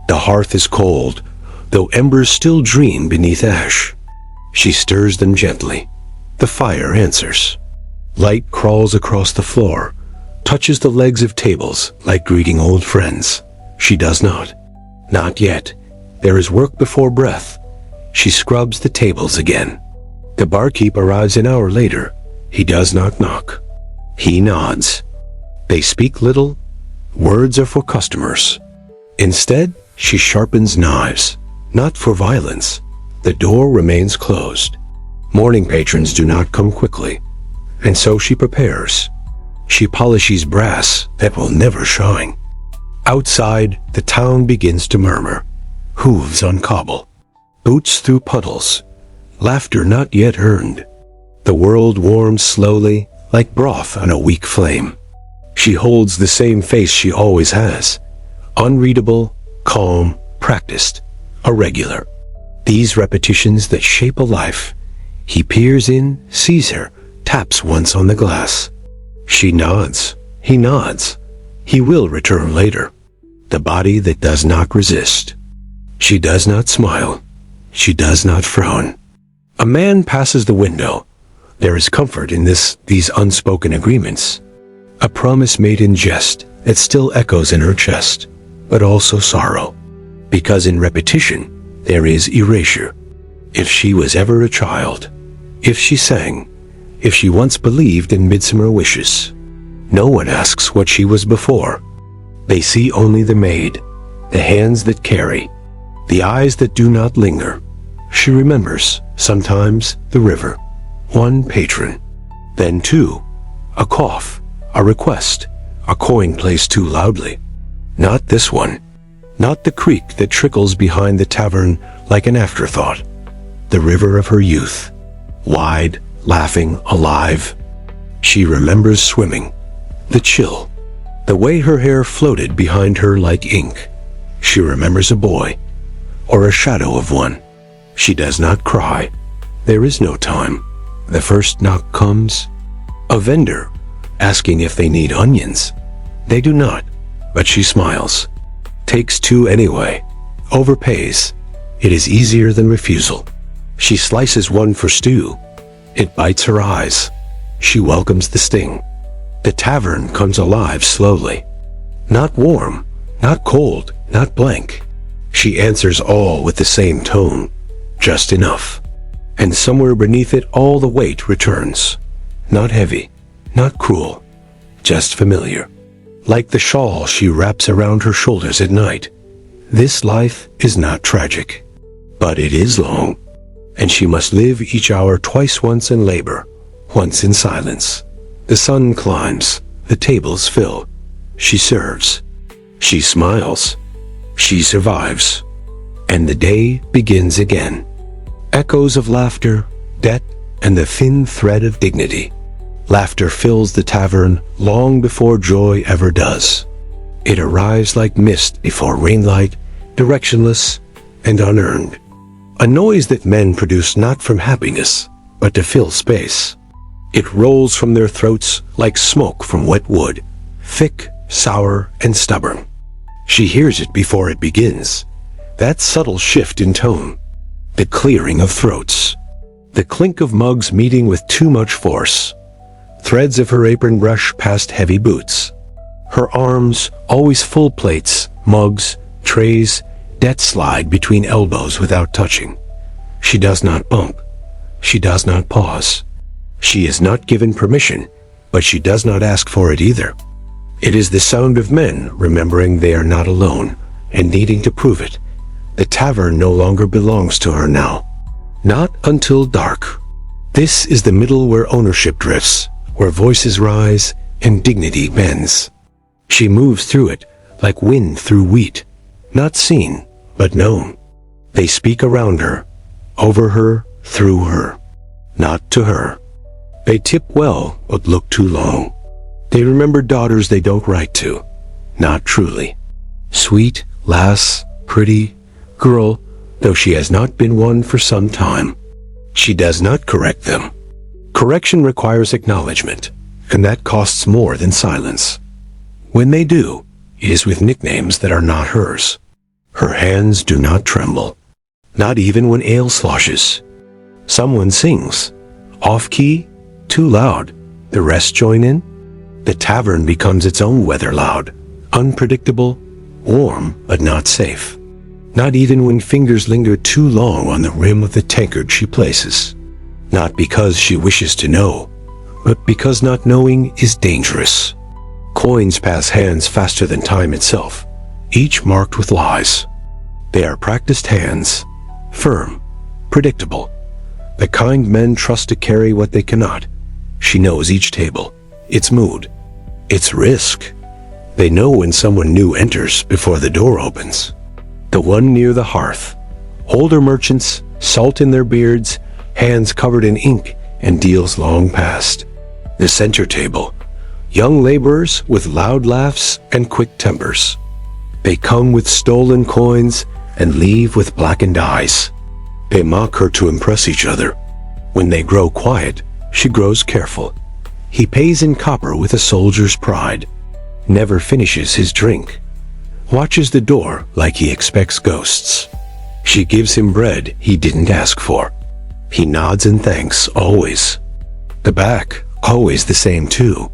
[SPEAKER 1] The hearth is cold, though embers still dream beneath ash. She stirs them gently. The fire answers. Light crawls across the floor, touches the legs of tables like greeting old friends. She does not. Not yet. There is work before breath. She scrubs the tables again. The barkeep arrives an hour later. He does not knock. He nods. They speak little. Words are for customers. Instead, she sharpens knives. Not for violence. The door remains closed. Morning patrons do not come quickly. And so she prepares. She polishes brass that will never shine. Outside, the town begins to murmur. Hooves on cobble. Boots through puddles. Laughter not yet earned. The world warms slowly, like broth on a weak flame. She holds the same face she always has. Unreadable, calm, practiced, irregular. These repetitions that shape a life. He peers in, sees her, taps once on the glass. She nods. He nods. He will return later. The body that does not resist. She does not smile. She does not frown. A man passes the window. There is comfort in these unspoken agreements. A promise made in jest that still echoes in her chest, but also sorrow. Because in repetition, there is erasure. If she was ever a child, if she sang, if she once believed in midsummer wishes, no one asks what she was before. They see only the maid, the hands that carry, the eyes that do not linger. She remembers, sometimes, the river, one patron, then two, a cough, a request, a coin placed too loudly. Not this one, not the creek that trickles behind the tavern like an afterthought. The river of her youth, wide, laughing, alive. She remembers swimming, the chill, the way her hair floated behind her like ink. She remembers a boy, or a shadow of one. She does not cry. There is no time. The first knock comes. A vendor, asking if they need onions. They do not, but she smiles. Takes two anyway. Overpays. It is easier than refusal. She slices one for stew. It bites her eyes. She welcomes the sting. The tavern comes alive slowly. Not warm, not cold, not blank. She answers all with the same tone. Just enough. And somewhere beneath it all the weight returns. Not heavy, not cruel, just familiar. Like the shawl she wraps around her shoulders at night. This life is not tragic, but it is long, and she must live each hour twice, once in labor, once in silence. The sun climbs, the tables fill. She serves. She smiles. She survives. And the day begins again. Echoes of laughter, debt, and the thin thread of dignity. Laughter fills the tavern long before joy ever does. It arrives like mist before rainlight, directionless and unearned. A noise that men produce not from happiness, but to fill space. It rolls from their throats like smoke from wet wood, thick, sour, and stubborn. She hears it before it begins. That subtle shift in tone. The clearing of throats. The clink of mugs meeting with too much force. Threads of her apron brush past heavy boots. Her arms, always full plates, mugs, trays, debt slide between elbows without touching. She does not bump. She does not pause. She is not given permission, but she does not ask for it either. It is the sound of men remembering they are not alone and needing to prove it. The tavern no longer belongs to her now. Not until dark. This is the middle where ownership drifts, where voices rise and dignity bends. She moves through it like wind through wheat, not seen, but known. They speak around her, over her, through her, not to her. They tip well, but look too long. They remember daughters they don't write to, not truly. Sweet, lass, pretty, girl, though she has not been one for some time. She does not correct them. Correction requires acknowledgement, and that costs more than silence. When they do, it is with nicknames that are not hers. Her hands do not tremble, not even when ale sloshes. Someone sings, off-key, too loud. The rest join in. The tavern becomes its own weather loud, unpredictable, warm, but not safe. Not even when fingers linger too long on the rim of the tankard she places. Not because she wishes to know, but because not knowing is dangerous. Coins pass hands faster than time itself, each marked with lies. They are practiced hands, firm, predictable. The kind men trust to carry what they cannot. She knows each table, its mood, its risk. They know when someone new enters before the door opens. The one near the hearth. Older merchants, salt in their beards, hands covered in ink, and deals long past. The center table. Young laborers with loud laughs and quick tempers. They come with stolen coins and leave with blackened eyes. They mock her to impress each other. When they grow quiet, she grows careful. He pays in copper with a soldier's pride. Never finishes his drink. Watches the door like he expects ghosts. She gives him bread he didn't ask for. He nods and thanks, always. The back, always the same too.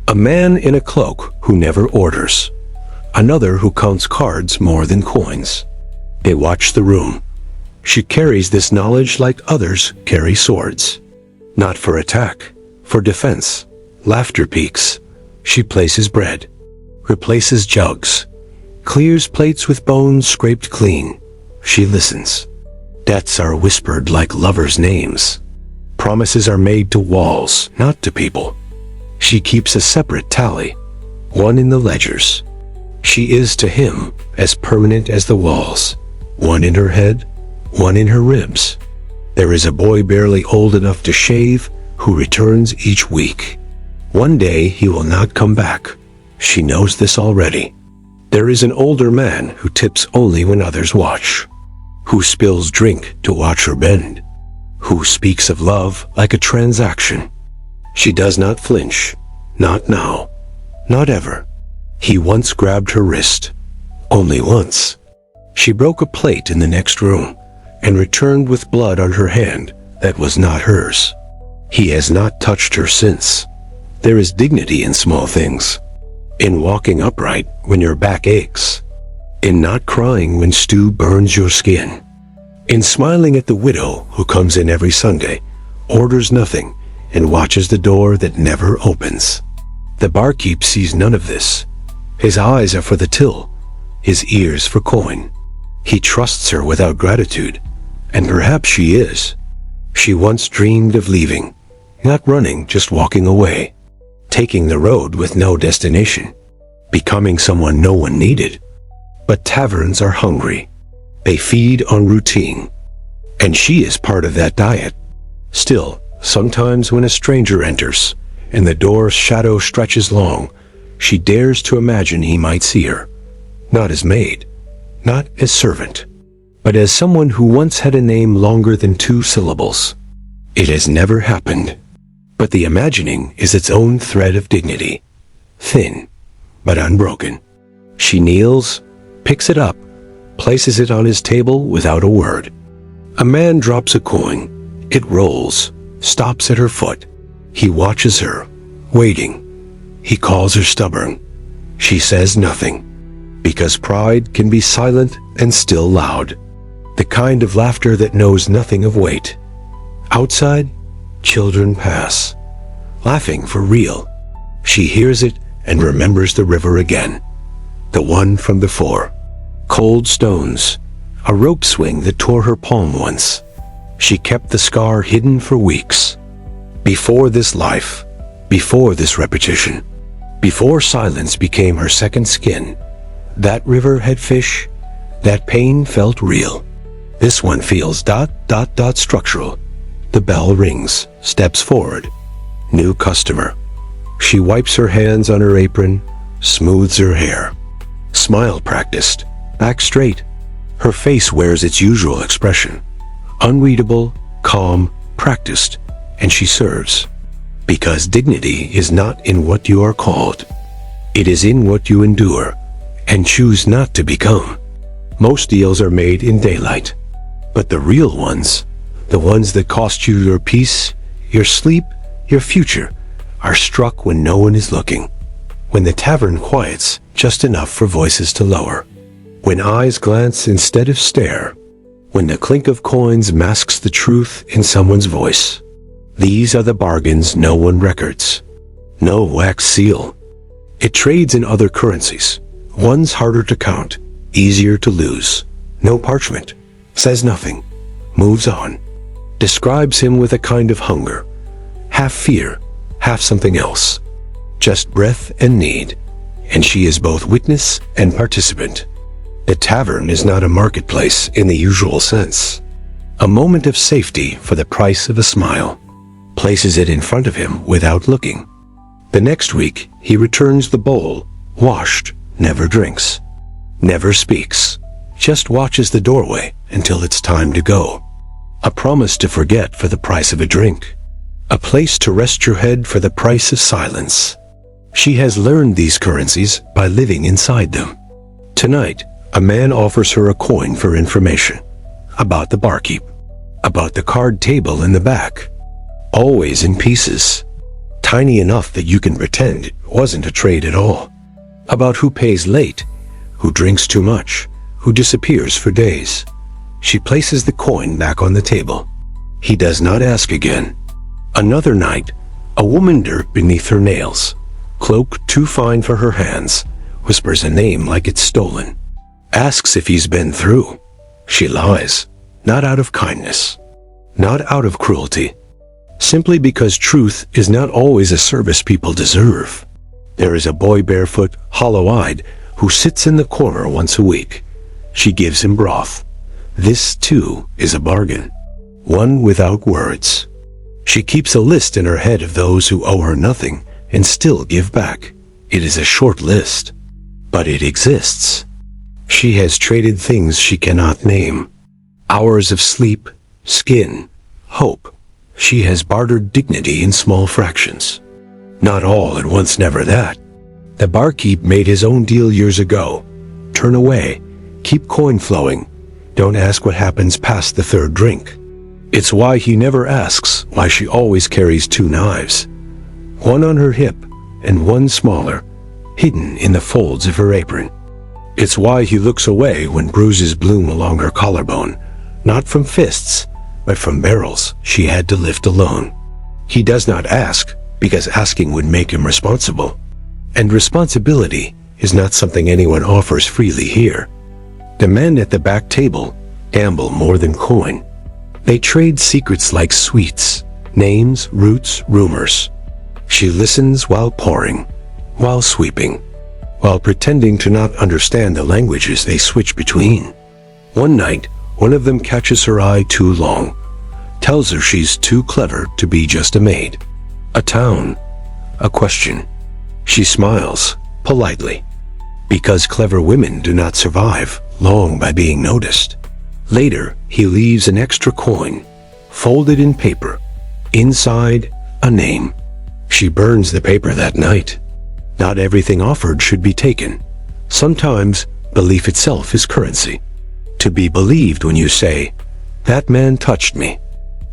[SPEAKER 1] A man in a cloak who never orders. Another who counts cards more than coins. They watch the room. She carries this knowledge like others carry swords. Not for attack, for defense. Laughter peaks. She places bread. Replaces jugs. Clears plates with bones scraped clean. She listens. Debts are whispered like lovers' names. Promises are made to walls, not to people. She keeps a separate tally, one in the ledgers. She is to him as permanent as the walls, one in her head, one in her ribs. There is a boy barely old enough to shave who returns each week. One day he will not come back. She knows this already. There is an older man who tips only when others watch, who spills drink to watch her bend, who speaks of love like a transaction. She does not flinch, not now, not ever. He once grabbed her wrist. Only once. She broke a plate in the next room and returned with blood on her hand that was not hers. He has not touched her since. There is dignity in small things. In walking upright when your back aches. In not crying when stew burns your skin. In smiling at the widow who comes in every Sunday, orders nothing, and watches the door that never opens. The barkeep sees none of this. His eyes are for the till, his ears for coin. He trusts her without gratitude, and perhaps she is. She once dreamed of leaving, not running, just walking away, taking the road with no destination, becoming someone no one needed. But taverns are hungry. They feed on routine, and she is part of that diet. Still, sometimes when a stranger enters, and the door's shadow stretches long, she dares to imagine he might see her, not as maid, not as servant, but as someone who once had a name longer than 2 syllables. It has never happened, but the imagining is its own thread of dignity, thin, but unbroken. She kneels, picks it up, places it on his table without a word. A man drops a coin. It rolls, stops at her foot. He watches her, waiting. He calls her stubborn. She says nothing, because pride can be silent and still loud. The kind of laughter that knows nothing of weight. Outside, children pass, laughing for real. She hears it and remembers the river again, the one from before. Cold stones, a rope swing that tore her palm once. She kept the scar hidden for weeks. Before this life, before this repetition, before silence became her second skin, that river had fish, that pain felt real. This one feels ... structural. The bell rings, steps forward. New customer. She wipes her hands on her apron, smooths her hair. Smile practiced, back straight. Her face wears its usual expression. Unreadable, calm, practiced, and she serves. Because dignity is not in what you are called. It is in what you endure and choose not to become. Most deals are made in daylight, but the real ones, the ones that cost you your peace, your sleep, your future, are struck when no one is looking. When the tavern quiets just enough for voices to lower. When eyes glance instead of stare. When the clink of coins masks the truth in someone's voice. These are the bargains no one records. No wax seal. It trades in other currencies. One's harder to count, easier to lose. No parchment. Says nothing. Moves on. Describes him with a kind of hunger. Half fear, half something else. Just breath and need. And she is both witness and participant. The tavern is not a marketplace in the usual sense. A moment of safety for the price of a smile. Places it in front of him without looking. The next week, he returns the bowl, washed, never drinks. Never speaks. Just watches the doorway until it's time to go. A promise to forget for the price of a drink. A place to rest your head for the price of silence. She has learned these currencies by living inside them. Tonight, a man offers her a coin for information. About the barkeep. About the card table in the back. Always in pieces. Tiny enough that you can pretend it wasn't a trade at all. About who pays late, who drinks too much, who disappears for days. She places the coin back on the table. He does not ask again. Another night, a woman dirt beneath her nails. Cloak too fine for her hands. Whispers a name like it's stolen. Asks if he's been through. She lies. Not out of kindness. Not out of cruelty. Simply because truth is not always a service people deserve. There is a boy barefoot, hollow-eyed, who sits in the corner once a week. She gives him broth. This, too, is a bargain. One without words. She keeps a list in her head of those who owe her nothing and still give back. It is a short list, but it exists. She has traded things she cannot name. Hours of sleep, skin, hope. She has bartered dignity in small fractions. Not all at once, never that. The barkeep made his own deal years ago. Turn away, keep coin flowing, don't ask what happens past the third drink. It's why he never asks why she always carries 2 knives. One on her hip and one smaller, hidden in the folds of her apron. It's why he looks away when bruises bloom along her collarbone, not from fists, but from barrels she had to lift alone. He does not ask, because asking would make him responsible. And responsibility is not something anyone offers freely here. The men at the back table gamble more than coin. They trade secrets like sweets, names, roots, rumors. She listens while pouring, while sweeping, while pretending to not understand the languages they switch between. One night, one of them catches her eye too long, tells her she's too clever to be just a maid. A town, a question. She smiles, politely, because clever women do not survive long by being noticed. Later, he leaves an extra coin, folded in paper, inside a name. She burns the paper that night. Not everything offered should be taken. Sometimes belief itself is currency. To be believed when you say, "That man touched me."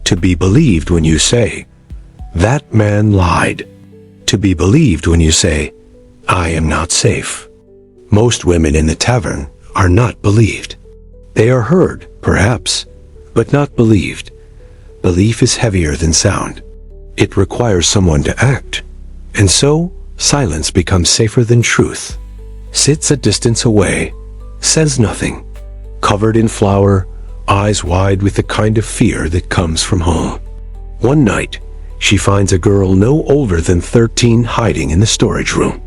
[SPEAKER 1] To be believed when you say, "That man lied." To be believed when you say, "I am not safe." Most women in the tavern are not believed. They are heard, perhaps, but not believed. Belief is heavier than sound. It requires someone to act, and so silence becomes safer than truth. Sits a distance away, says nothing, covered in flour, eyes wide with the kind of fear that comes from home. One night, she finds a girl no older than 13 hiding in the storage room.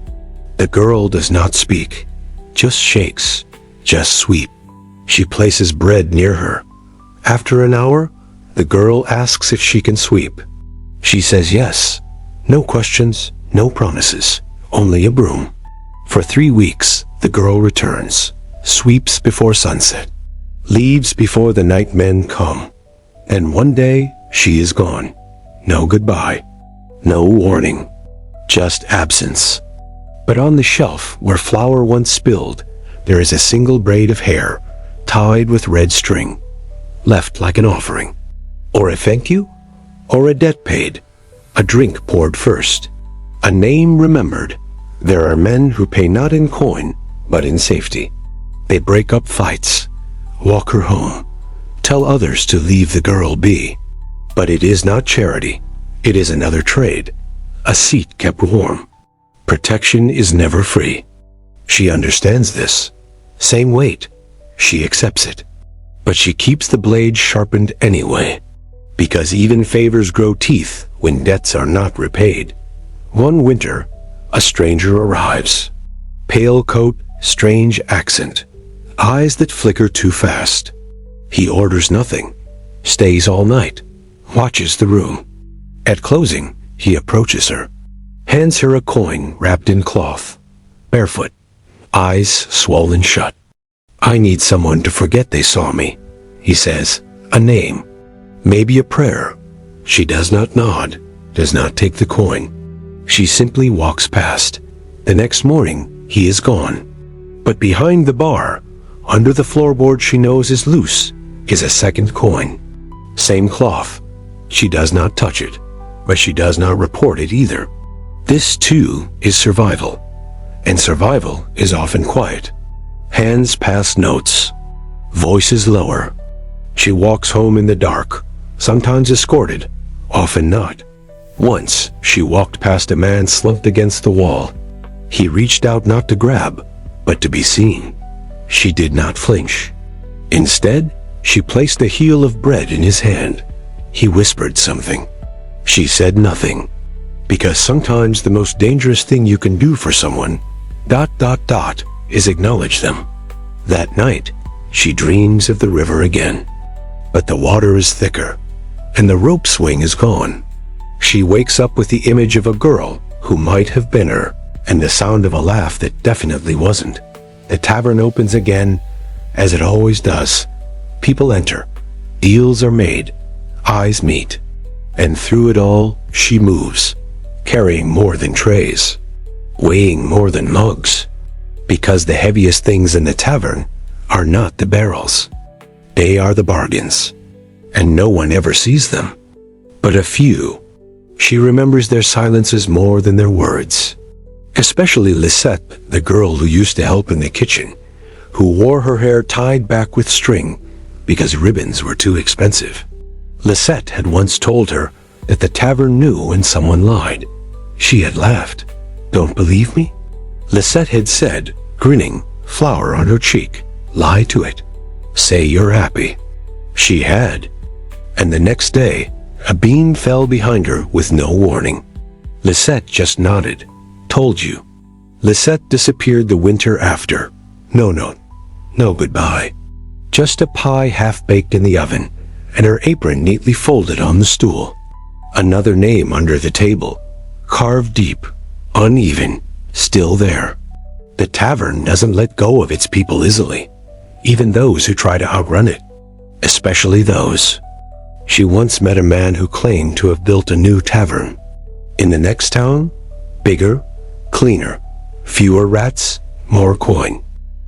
[SPEAKER 1] The girl does not speak, just shakes, just sweep. She places bread near her. After an hour, the girl asks if she can sweep. She says yes. No questions, no promises, only a broom. For 3 weeks, the girl returns, sweeps before sunset, leaves before the night men come. And one day, she is gone. No goodbye, no warning, just absence. But on the shelf where flour once spilled, there is a single braid of hair, tied with red string, left like an offering. Or a thank you, or a debt paid, a drink poured first, a name remembered. There are men who pay not in coin, but in safety. They break up fights, walk her home, tell others to leave the girl be. But it is not charity. It is another trade. A seat kept warm. Protection is never free. She understands this. Same weight. She accepts it. But she keeps the blade sharpened anyway. Because even favors grow teeth when debts are not repaid. One winter, a stranger arrives. Pale coat, strange accent. Eyes that flicker too fast. He orders nothing. Stays all night. Watches the room. At closing, he approaches her. Hands her a coin wrapped in cloth. Barefoot. Eyes swollen shut. "I need someone to forget they saw me," he says. A name. Maybe a prayer. She does not nod, does not take the coin. She simply walks past. The next morning, he is gone. But behind the bar, under the floorboard she knows is loose, is a second coin. Same cloth. She does not touch it, but she does not report it either. This too is survival. And survival is often quiet. Hands pass notes. Voices lower. She walks home in the dark, sometimes escorted, often not. Once, she walked past a man slumped against the wall. He reached out not to grab, but to be seen. She did not flinch. Instead, she placed the heel of bread in his hand. He whispered something. She said nothing. Because sometimes the most dangerous thing you can do for someone, ... is acknowledge them. That night, she dreams of the river again. But the water is thicker, and the rope swing is gone. She wakes up with the image of a girl who might have been her, and the sound of a laugh that definitely wasn't. The tavern opens again, as it always does. People enter. Deals are made. Eyes meet. And through it all, she moves, carrying more than trays. weighing more than mugs. Because the heaviest things in the tavern are not the barrels. They are the bargains. And no one ever sees them. But a few. She remembers their silences more than their words. Especially Lisette, the girl who used to help in the kitchen, who wore her hair tied back with string because ribbons were too expensive. Lisette had once told her that the tavern knew when someone lied. She had laughed. "Don't believe me?" Lisette had said, grinning, flower on her cheek. "Lie to it. Say you're happy." She had. And the next day, a beam fell behind her with no warning. Lisette just nodded. "Told you." Lisette disappeared the winter after. No goodbye. Just a pie half-baked in the oven, and her apron neatly folded on the stool. Another name under the table, carved deep, uneven, still there. The tavern doesn't let go of its people easily, even those who try to outrun it, especially those. She once met a man who claimed to have built a new tavern. In the next town, bigger, cleaner, fewer rats, more coin.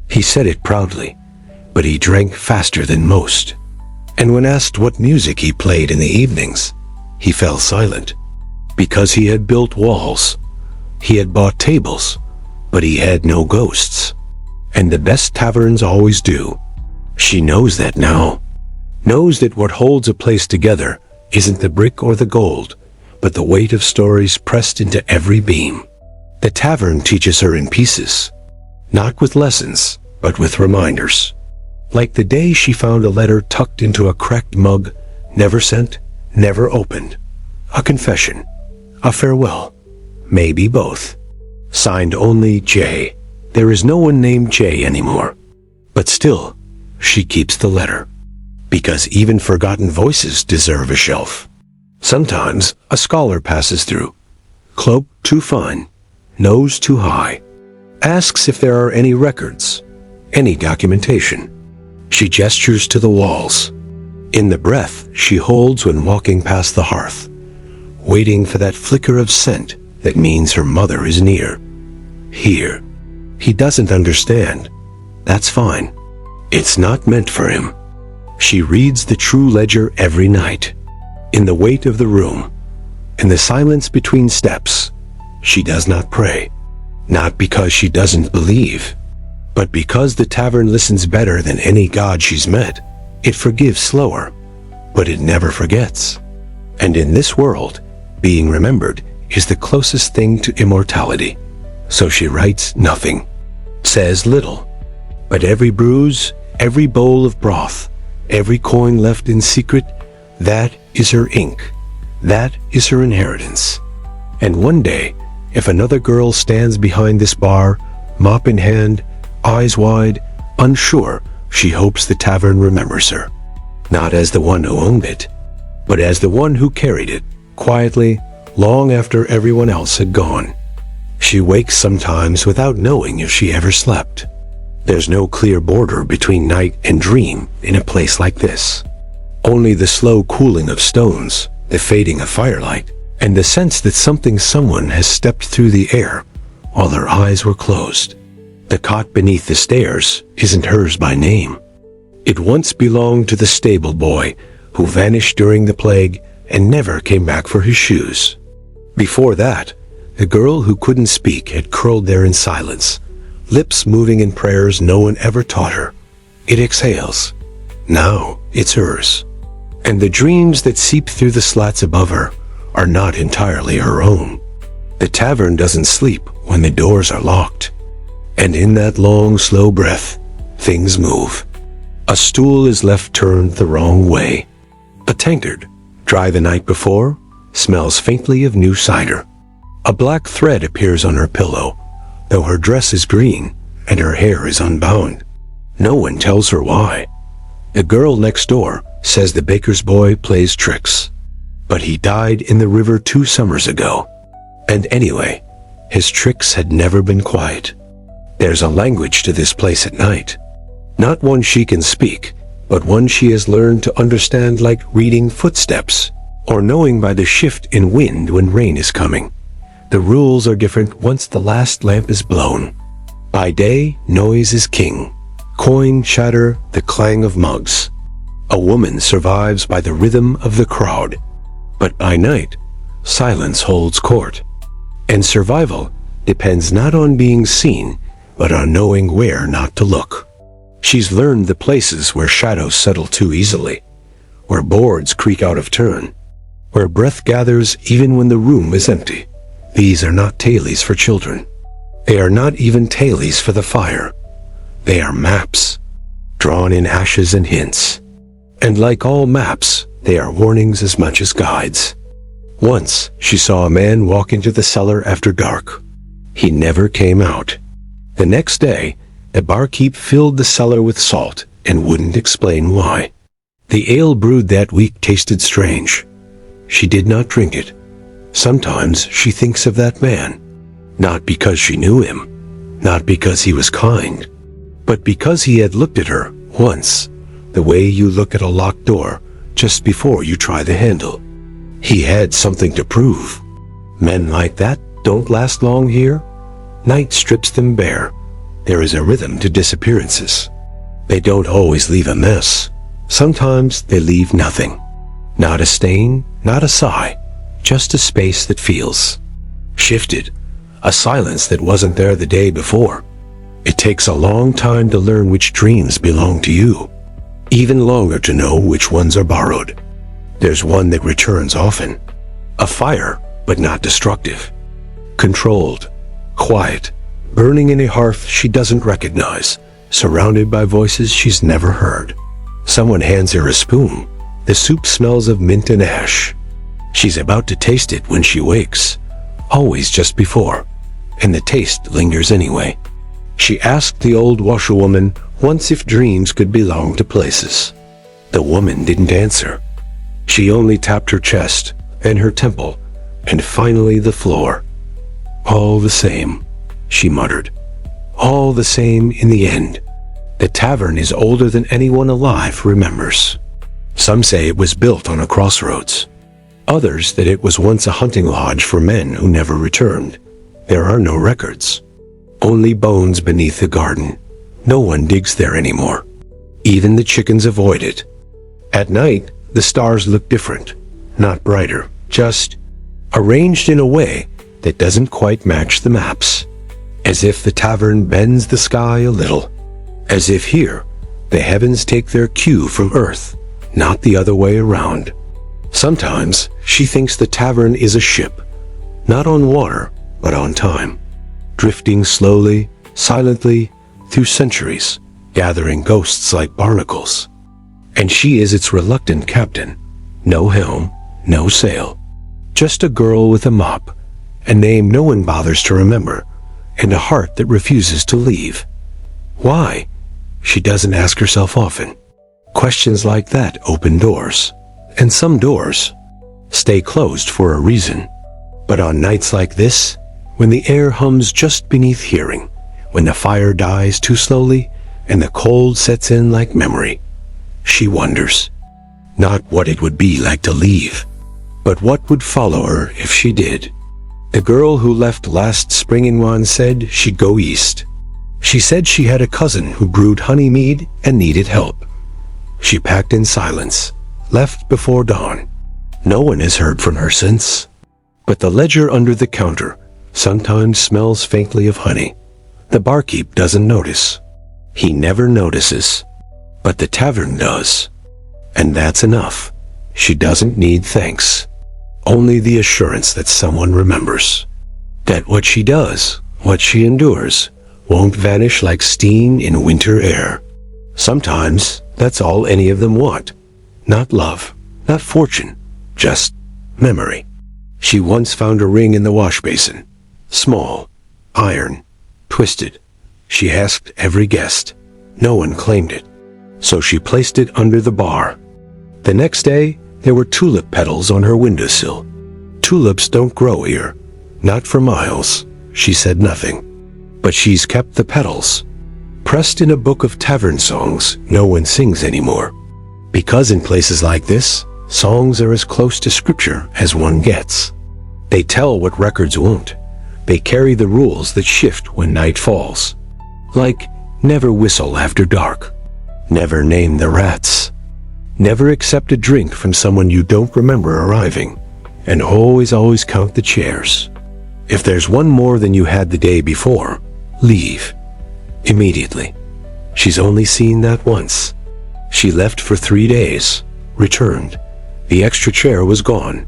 [SPEAKER 1] He said it proudly, but he drank faster than most. And when asked what music he played in the evenings, he fell silent. Because he had built walls, he had bought tables, but he had no ghosts. And the best taverns always do. She knows that now. Knows that what holds a place together isn't the brick or the gold, but the weight of stories pressed into every beam. The tavern teaches her in pieces, not with lessons, but with reminders. Like the day she found a letter tucked into a cracked mug, never sent, never opened. A confession, a farewell, maybe both. Signed only J. There is no one named J anymore. But still, she keeps the letter. Because even forgotten voices deserve a shelf. Sometimes a scholar passes through. Cloak too fine, nose too high. Asks if there are any records, any documentation. She gestures to the walls. In the breath she holds when walking past the hearth, waiting for that flicker of scent that means her mother is near. Here. He doesn't understand. That's fine. It's not meant for him. She reads the true ledger every night. In the weight of the room, in the silence between steps, she does not pray. Not because she doesn't believe, but because the tavern listens better than any god she's met. It forgives slower, but it never forgets. And in this world, being remembered is the closest thing to immortality. So she writes nothing, says little, but every bruise, every bowl of broth, every coin left in secret, that is her ink. That is her inheritance. And one day, if another girl stands behind this bar, mop in hand, eyes wide, unsure, she hopes the tavern remembers her. Not as the one who owned it, but as the one who carried it, quietly, long after everyone else had gone. She wakes sometimes without knowing if she ever slept. There's no clear border between night and dream in a place like this. Only the slow cooling of stones, the fading of firelight, and the sense that someone has stepped through the air while their eyes were closed. The cot beneath the stairs isn't hers by name. It once belonged to the stable boy who vanished during the plague and never came back for his shoes. Before that, the girl who couldn't speak had curled there in silence, lips moving in prayers no one ever taught her. It exhales. Now it's hers. And the dreams that seep through the slats above her are not entirely her own. The tavern doesn't sleep when the doors are locked. And in that long, slow breath, things move. A stool is left turned the wrong way. A tankard, dry the night before, smells faintly of new cider. A black thread appears on her pillow, though her dress is green and her hair is unbound. No one tells her why. The girl next door says the baker's boy plays tricks, but he died in the river 2 summers ago. And anyway, his tricks had never been quiet. There's a language to this place at night. Not one she can speak, but one she has learned to understand, like reading footsteps, or knowing by the shift in wind when rain is coming. The rules are different once the last lamp is blown. By day, noise is king. Coin chatter, the clang of mugs. A woman survives by the rhythm of the crowd. But by night, silence holds court. And survival depends not on being seen, but on knowing where not to look. She's learned the places where shadows settle too easily, where boards creak out of turn, where breath gathers even when the room is empty. These are not tales for children. They are not even tales for the fire. They are maps, drawn in ashes and hints. And like all maps, they are warnings as much as guides. Once, she saw a man walk into the cellar after dark. He never came out. The next day, the barkeep filled the cellar with salt and wouldn't explain why. The ale brewed that week tasted strange. She did not drink it. Sometimes she thinks of that man, not because she knew him, not because he was kind, but because he had looked at her once, the way you look at a locked door just before you try the handle. He had something to prove. Men like that don't last long here. Night strips them bare. There is a rhythm to disappearances. They don't always leave a mess. Sometimes they leave nothing. Not a stain, not a sigh, just a space that feels shifted, a silence that wasn't there the day before. It takes a long time to learn which dreams belong to you, even longer to know which ones are borrowed. There's one that returns often, a fire, but not destructive, controlled, quiet, burning in a hearth she doesn't recognize, surrounded by voices she's never heard. Someone hands her a spoon. The soup smells of mint and ash. She's about to taste it when she wakes, always just before, and the taste lingers anyway. She asked the old washerwoman once if dreams could belong to places. The woman didn't answer. She only tapped her chest and her temple, and finally the floor. All the same, she muttered. All the same in the end. The tavern is older than anyone alive remembers. Some say it was built on a crossroads. Others that it was once a hunting lodge for men who never returned. There are no records. Only bones beneath the garden. No one digs there anymore. Even the chickens avoid it. At night, the stars look different. Not brighter, just arranged in a way that doesn't quite match the maps. As if the tavern bends the sky a little. As if here, the heavens take their cue from earth, not the other way around. Sometimes she thinks the tavern is a ship, not on water, but on time, drifting slowly, silently, through centuries, gathering ghosts like barnacles. And she is its reluctant captain. No helm, no sail. Just a girl with a mop, a name no one bothers to remember, and a heart that refuses to leave. Why? She doesn't ask herself often. Questions like that open doors. And some doors stay closed for a reason. But on nights like this, when the air hums just beneath hearing, when the fire dies too slowly, and the cold sets in like memory, she wonders, not what it would be like to leave, but what would follow her if she did. The girl who left last spring in one said she'd go east. She said she had a cousin who brewed honey mead and needed help. She packed in silence, left before dawn. No one has heard from her since. But the ledger under the counter sometimes smells faintly of honey. The barkeep doesn't notice. He never notices. But the tavern does. And that's enough. She doesn't need thanks. Only the assurance that someone remembers. That what she does, what she endures, won't vanish like steam in winter air. Sometimes that's all any of them want. Not love, not fortune, just memory. She once found a ring in the wash basin. Small, iron, twisted. She asked every guest. No one claimed it. So she placed it under the bar. The next day, there were tulip petals on her windowsill. Tulips don't grow here. Not for miles. She said nothing. But she's kept the petals. Pressed in a book of tavern songs no one sings anymore. Because in places like this, songs are as close to scripture as one gets. They tell what records won't. They carry the rules that shift when night falls. Like, never whistle after dark. Never name the rats. Never accept a drink from someone you don't remember arriving. And always count the chairs. If there's one more than you had the day before, leave. Immediately. She's only seen that once. She left for 3 days, returned. The extra chair was gone.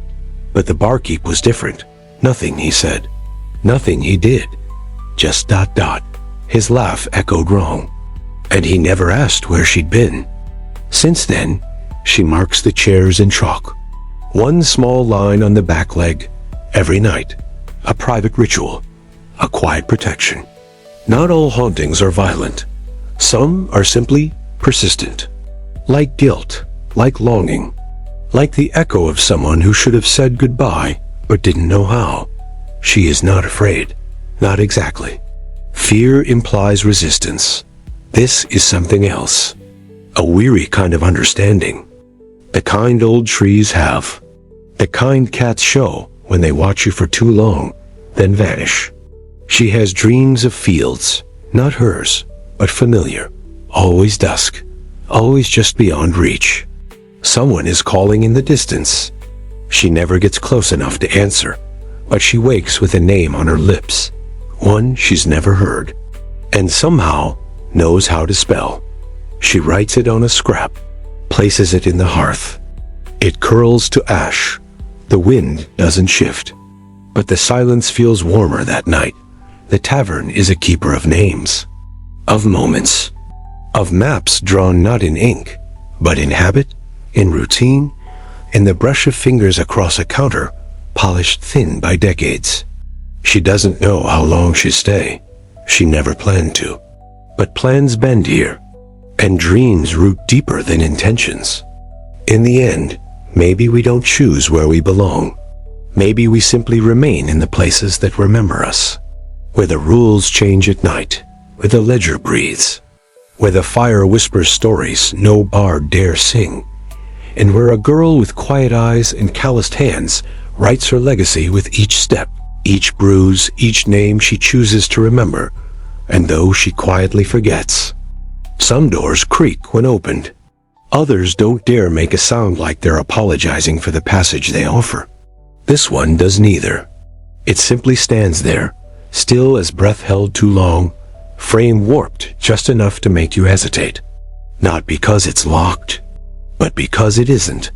[SPEAKER 1] But the barkeep was different. Nothing, he said. Nothing he did. Just ... His laugh echoed wrong. And he never asked where she'd been. Since then, she marks the chairs in chalk. One small line on the back leg, every night. A private ritual. A quiet protection. Not all hauntings are violent. Some are simply persistent. Like guilt, like longing. Like the echo of someone who should have said goodbye, but didn't know how. She is not afraid. Not exactly. Fear implies resistance. This is something else. A weary kind of understanding. The kind old trees have. The kind cats show when they watch you for too long, then vanish. She has dreams of fields, not hers, but familiar. Always dusk. Always just beyond reach. Someone is calling in the distance. She never gets close enough to answer, but she wakes with a name on her lips, one she's never heard, and somehow knows how to spell. She writes it on a scrap, places it in the hearth. It curls to ash. The wind doesn't shift, but the silence feels warmer that night. The tavern is a keeper of names, of moments, of maps drawn not in ink, but in habit, in routine, in the brush of fingers across a counter, polished thin by decades. She doesn't know how long she'll stay. She never planned to. But plans bend here, and dreams root deeper than intentions. In the end, maybe we don't choose where we belong. Maybe we simply remain in the places that remember us, where the rules change at night, where the ledger breathes, where the fire whispers stories no bard dare sing, and where a girl with quiet eyes and calloused hands writes her legacy with each step, each bruise, each name she chooses to remember, and those she quietly forgets. Some doors creak when opened. Others don't dare make a sound like they're apologizing for the passage they offer. This one does neither. It simply stands there, still as breath held too long, frame warped just enough to make you hesitate. Not because it's locked, but because it isn't.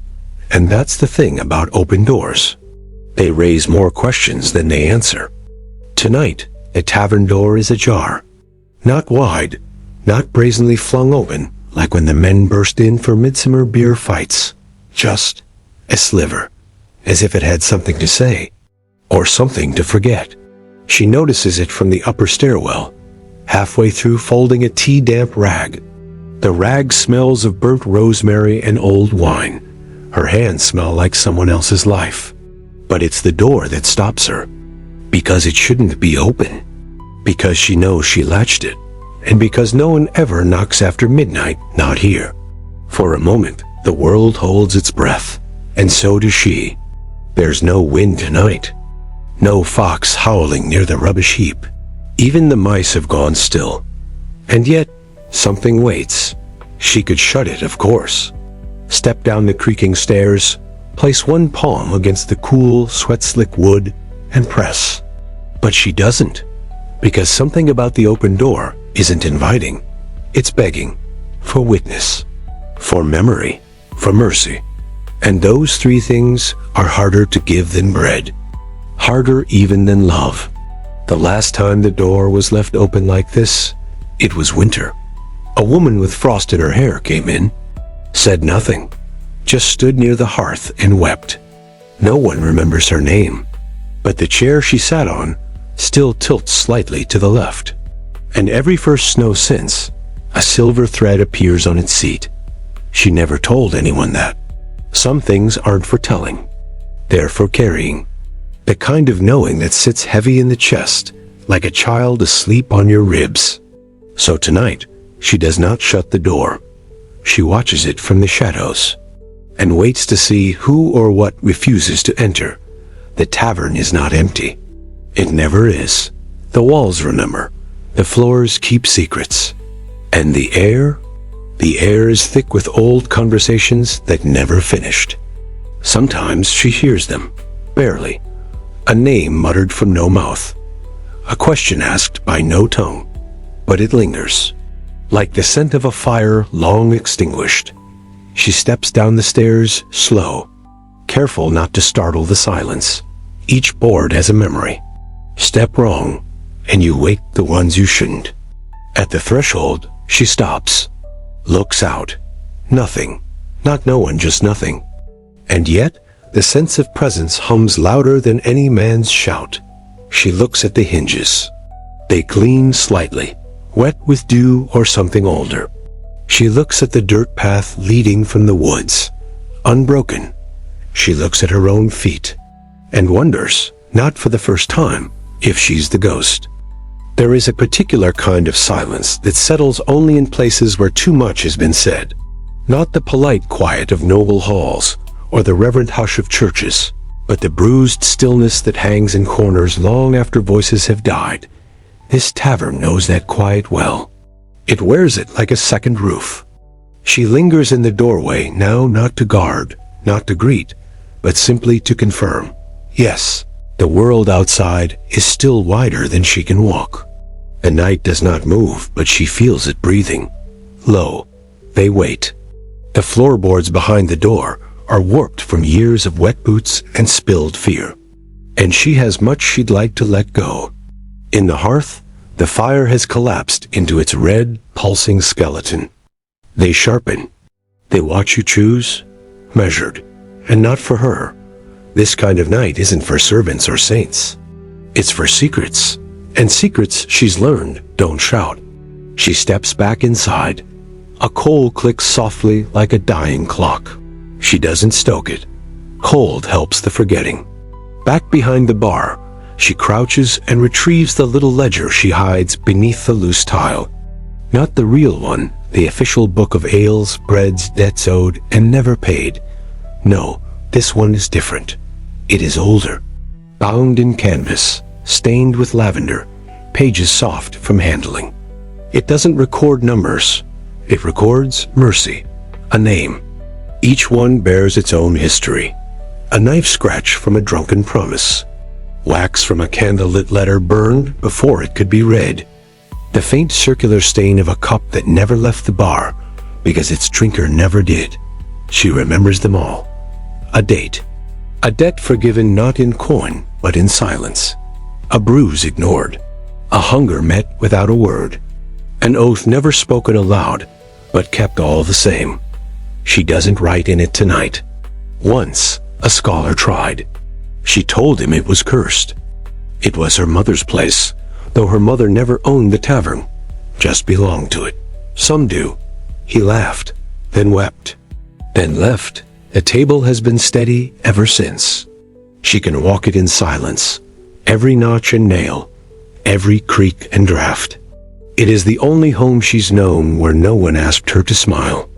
[SPEAKER 1] And that's the thing about open doors. They raise more questions than they answer. Tonight, a tavern door is ajar. Not wide, not brazenly flung open, like when the men burst in for midsummer beer fights. Just a sliver, as if it had something to say, or something to forget. She notices it from the upper stairwell, halfway through folding a tea-damp rag. The rag smells of burnt rosemary and old wine. Her hands smell like someone else's life. But it's the door that stops her, because it shouldn't be open, because she knows she latched it, and because no one ever knocks after midnight, not here. For a moment, the world holds its breath, and so does she. There's no wind tonight. No fox howling near the rubbish heap. Even the mice have gone still. And yet, something waits. She could shut it, of course. Step down the creaking stairs, place one palm against the cool, sweat-slick wood, and press. But she doesn't, because something about the open door isn't inviting. It's begging for witness, for memory, for mercy. And those three things are harder to give than bread. Harder even than love. The last time the door was left open like this, it was winter. A woman with frost in her hair came in, said nothing, just stood near the hearth and wept. No one remembers her name, but the chair she sat on still tilts slightly to the left. And every first snow since, a silver thread appears on its seat. She never told anyone that. Some things aren't for telling. They're for carrying. The kind of knowing that sits heavy in the chest, like a child asleep on your ribs. So tonight, she does not shut the door. She watches it from the shadows, and waits to see who or what refuses to enter, The tavern is not empty. It never is. The walls remember. The floors keep secrets. And the air? The air is thick with old conversations that never finished. Sometimes she hears them, barely. A name muttered from no mouth. A question asked by no tongue. But it lingers, like the scent of a fire long extinguished. She steps down the stairs, slow, careful not to startle the silence. Each board has a memory. Step wrong, and you wake the ones you shouldn't. At the threshold, she stops, looks out. Nothing. Not no one, just nothing. And yet, the sense of presence hums louder than any man's shout. She looks at the hinges. They gleam slightly, wet with dew or something older. She looks at the dirt path leading from the woods, unbroken. She looks at her own feet, and wonders, not for the first time, if she's the ghost. There is a particular kind of silence that settles only in places where too much has been said. Not the polite quiet of noble halls, or the reverent hush of churches, but the bruised stillness that hangs in corners long after voices have died. This tavern knows that quiet well. It wears it like a second roof. She lingers in the doorway now, not to guard, not to greet, but simply to confirm. Yes, the world outside is still wider than she can walk. The night does not move, but she feels it breathing. Lo, they wait. The floorboards behind the door are warped from years of wet boots and spilled fear. And she has much she'd like to let go. In the hearth, the fire has collapsed into its red, pulsing skeleton. They sharpen. They watch you choose, measured, and not for her. This kind of night isn't for servants or saints. It's for secrets, and secrets she's learned don't shout. She steps back inside. A coal clicks softly like a dying clock. She doesn't stoke it. Cold helps the forgetting. Back behind the bar, she crouches and retrieves the little ledger she hides beneath the loose tile. Not the real one, the official book of ales, breads, debts owed, and never paid. No, this one is different. It is older, bound in canvas, stained with lavender, pages soft from handling. It doesn't record numbers. It records mercy, a name. Each one bears its own history. A knife scratch from a drunken promise. Wax from a candlelit letter burned before it could be read. The faint circular stain of a cup that never left the bar because its drinker never did. She remembers them all. A date. A debt forgiven not in coin, but in silence. A bruise ignored. A hunger met without a word. An oath never spoken aloud, but kept all the same. She doesn't write in it tonight. Once, a scholar tried. She told him it was cursed. It was her mother's place, though her mother never owned the tavern, just belonged to it. Some do. He laughed, then wept, then left. The table has been steady ever since. She can walk it in silence, every notch and nail, every creak and draft. It is the only home she's known where no one asked her to smile.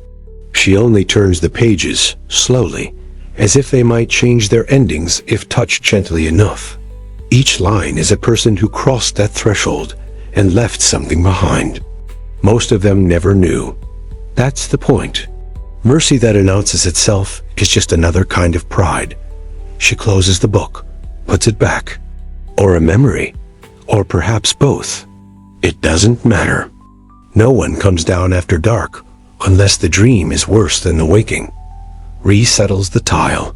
[SPEAKER 1] She only turns the pages, slowly, as if they might change their endings if touched gently enough. Each line is a person who crossed that threshold and left something behind. Most of them never knew. That's the point. Mercy that announces itself is just another kind of pride. She closes the book, puts it back. Or a memory, or perhaps both. It doesn't matter. No one comes down after dark unless the dream is worse than the waking. Resettles the tile.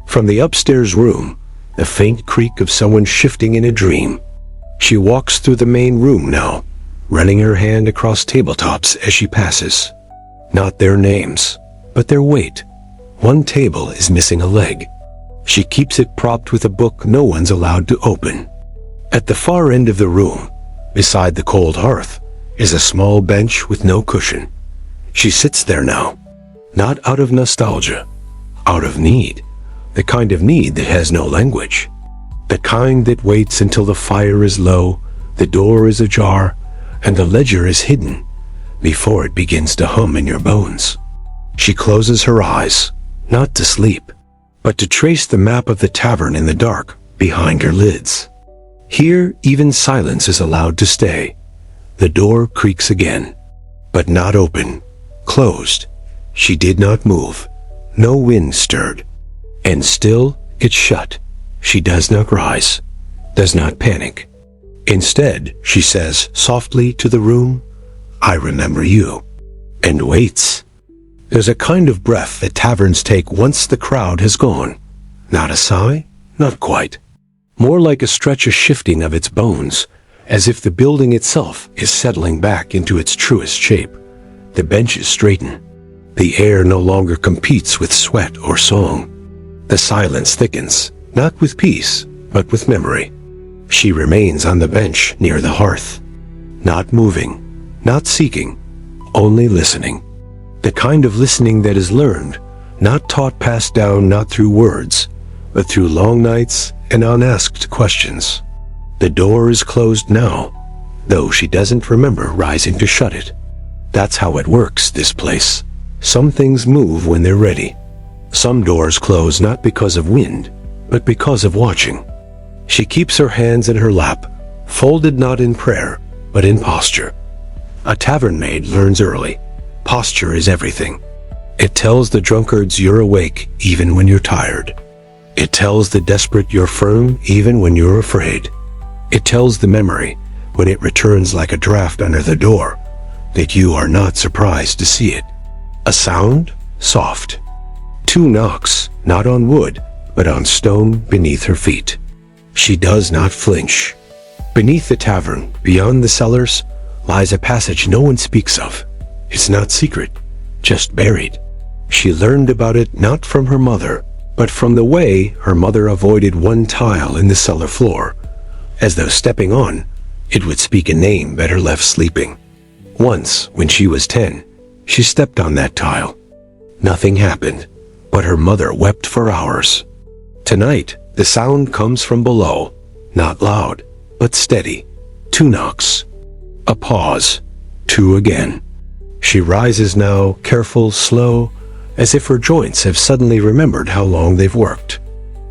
[SPEAKER 1] From the upstairs room, the faint creak of someone shifting in a dream. She walks through the main room now, running her hand across tabletops as she passes. Not their names, but their weight. One table is missing a leg. She keeps it propped with a book no one's allowed to open. At the far end of the room, beside the cold hearth, is a small bench with no cushion. She sits there now, not out of nostalgia, out of need. The kind of need that has no language. The kind that waits until the fire is low, the door is ajar, and the ledger is hidden, before it begins to hum in your bones. She closes her eyes, not to sleep, but to trace the map of the tavern in the dark behind her lids. Here, even silence is allowed to stay. The door creaks again, but not open, closed. She did not move. No wind stirred. And still, it's shut. She does not rise, does not panic. Instead, she says softly to the room, "I remember you," and waits. There's a kind of breath that taverns take once the crowd has gone. Not a sigh, not quite. More like a stretch of shifting of its bones, as if the building itself is settling back into its truest shape. The benches straighten. The air no longer competes with sweat or song. The silence thickens, not with peace, but with memory. She remains on the bench near the hearth, not moving, not seeking, only listening. The kind of listening that is learned, not taught, passed down not through words, but through long nights and unasked questions. The door is closed now, though she doesn't remember rising to shut it. That's how it works, this place. Some things move when they're ready. Some doors close not because of wind, but because of watching. She keeps her hands in her lap, folded not in prayer, but in posture. A tavern maid learns early. Posture is everything. It tells the drunkards you're awake even when you're tired. It tells the desperate you're firm even when you're afraid. It tells the memory, when it returns like a draft under the door, that you are not surprised to see it. A sound, soft. 2 knocks, not on wood, but on stone beneath her feet. She does not flinch. Beneath the tavern, beyond the cellars, lies a passage no one speaks of. It's not secret, just buried. She learned about it not from her mother, but from the way her mother avoided one tile in the cellar floor, as though stepping on, it would speak a name better left sleeping. Once, when she was 10, she stepped on that tile. Nothing happened, but her mother wept for hours. Tonight, the sound comes from below, not loud, but steady. 2 knocks. A pause. 2 again. She rises now, careful, slow, as if her joints have suddenly remembered how long they've worked.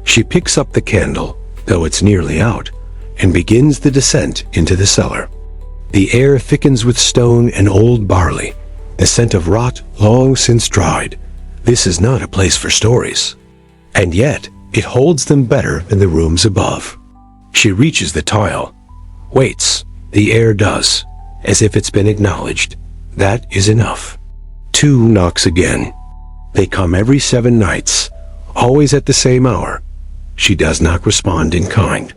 [SPEAKER 1] She picks up the candle, though it's nearly out, and begins the descent into the cellar. The air thickens with stone and old barley, the scent of rot long since dried. This is not a place for stories. And yet, it holds them better than the rooms above. She reaches the tile, waits. The air does, as if it's been acknowledged. That is enough. 2 knocks again. They come every 7 nights, always at the same hour. She does not respond in kind.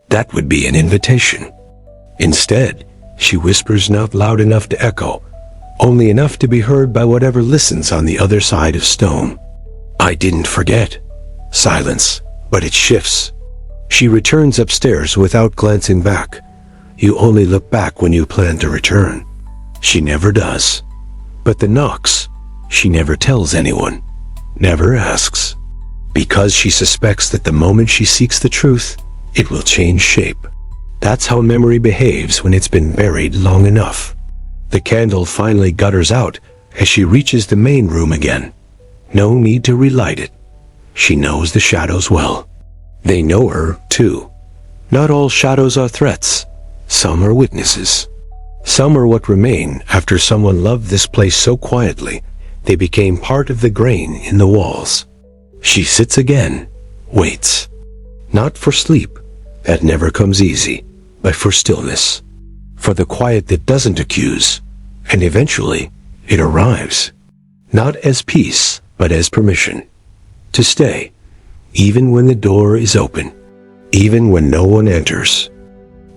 [SPEAKER 1] That would be an invitation. Instead, she whispers not loud enough to echo, only enough to be heard by whatever listens on the other side of stone. I didn't forget. Silence, but it shifts. She returns upstairs without glancing back. You only look back when you plan to return. She never does. But the knocks, she never tells anyone, never asks, because she suspects that the moment she seeks the truth, it will change shape. That's how memory behaves when it's been buried long enough. The candle finally gutters out as she reaches the main room again. No need to relight it. She knows the shadows well. They know her, too. Not all shadows are threats. Some are witnesses. Some are what remain after someone loved this place so quietly they became part of the grain in the walls. She sits again, waits. Not for sleep, that never comes easy, but for stillness. For the quiet that doesn't accuse, and eventually it arrives. Not as peace, but as permission. To stay, even when the door is open, even when no one enters.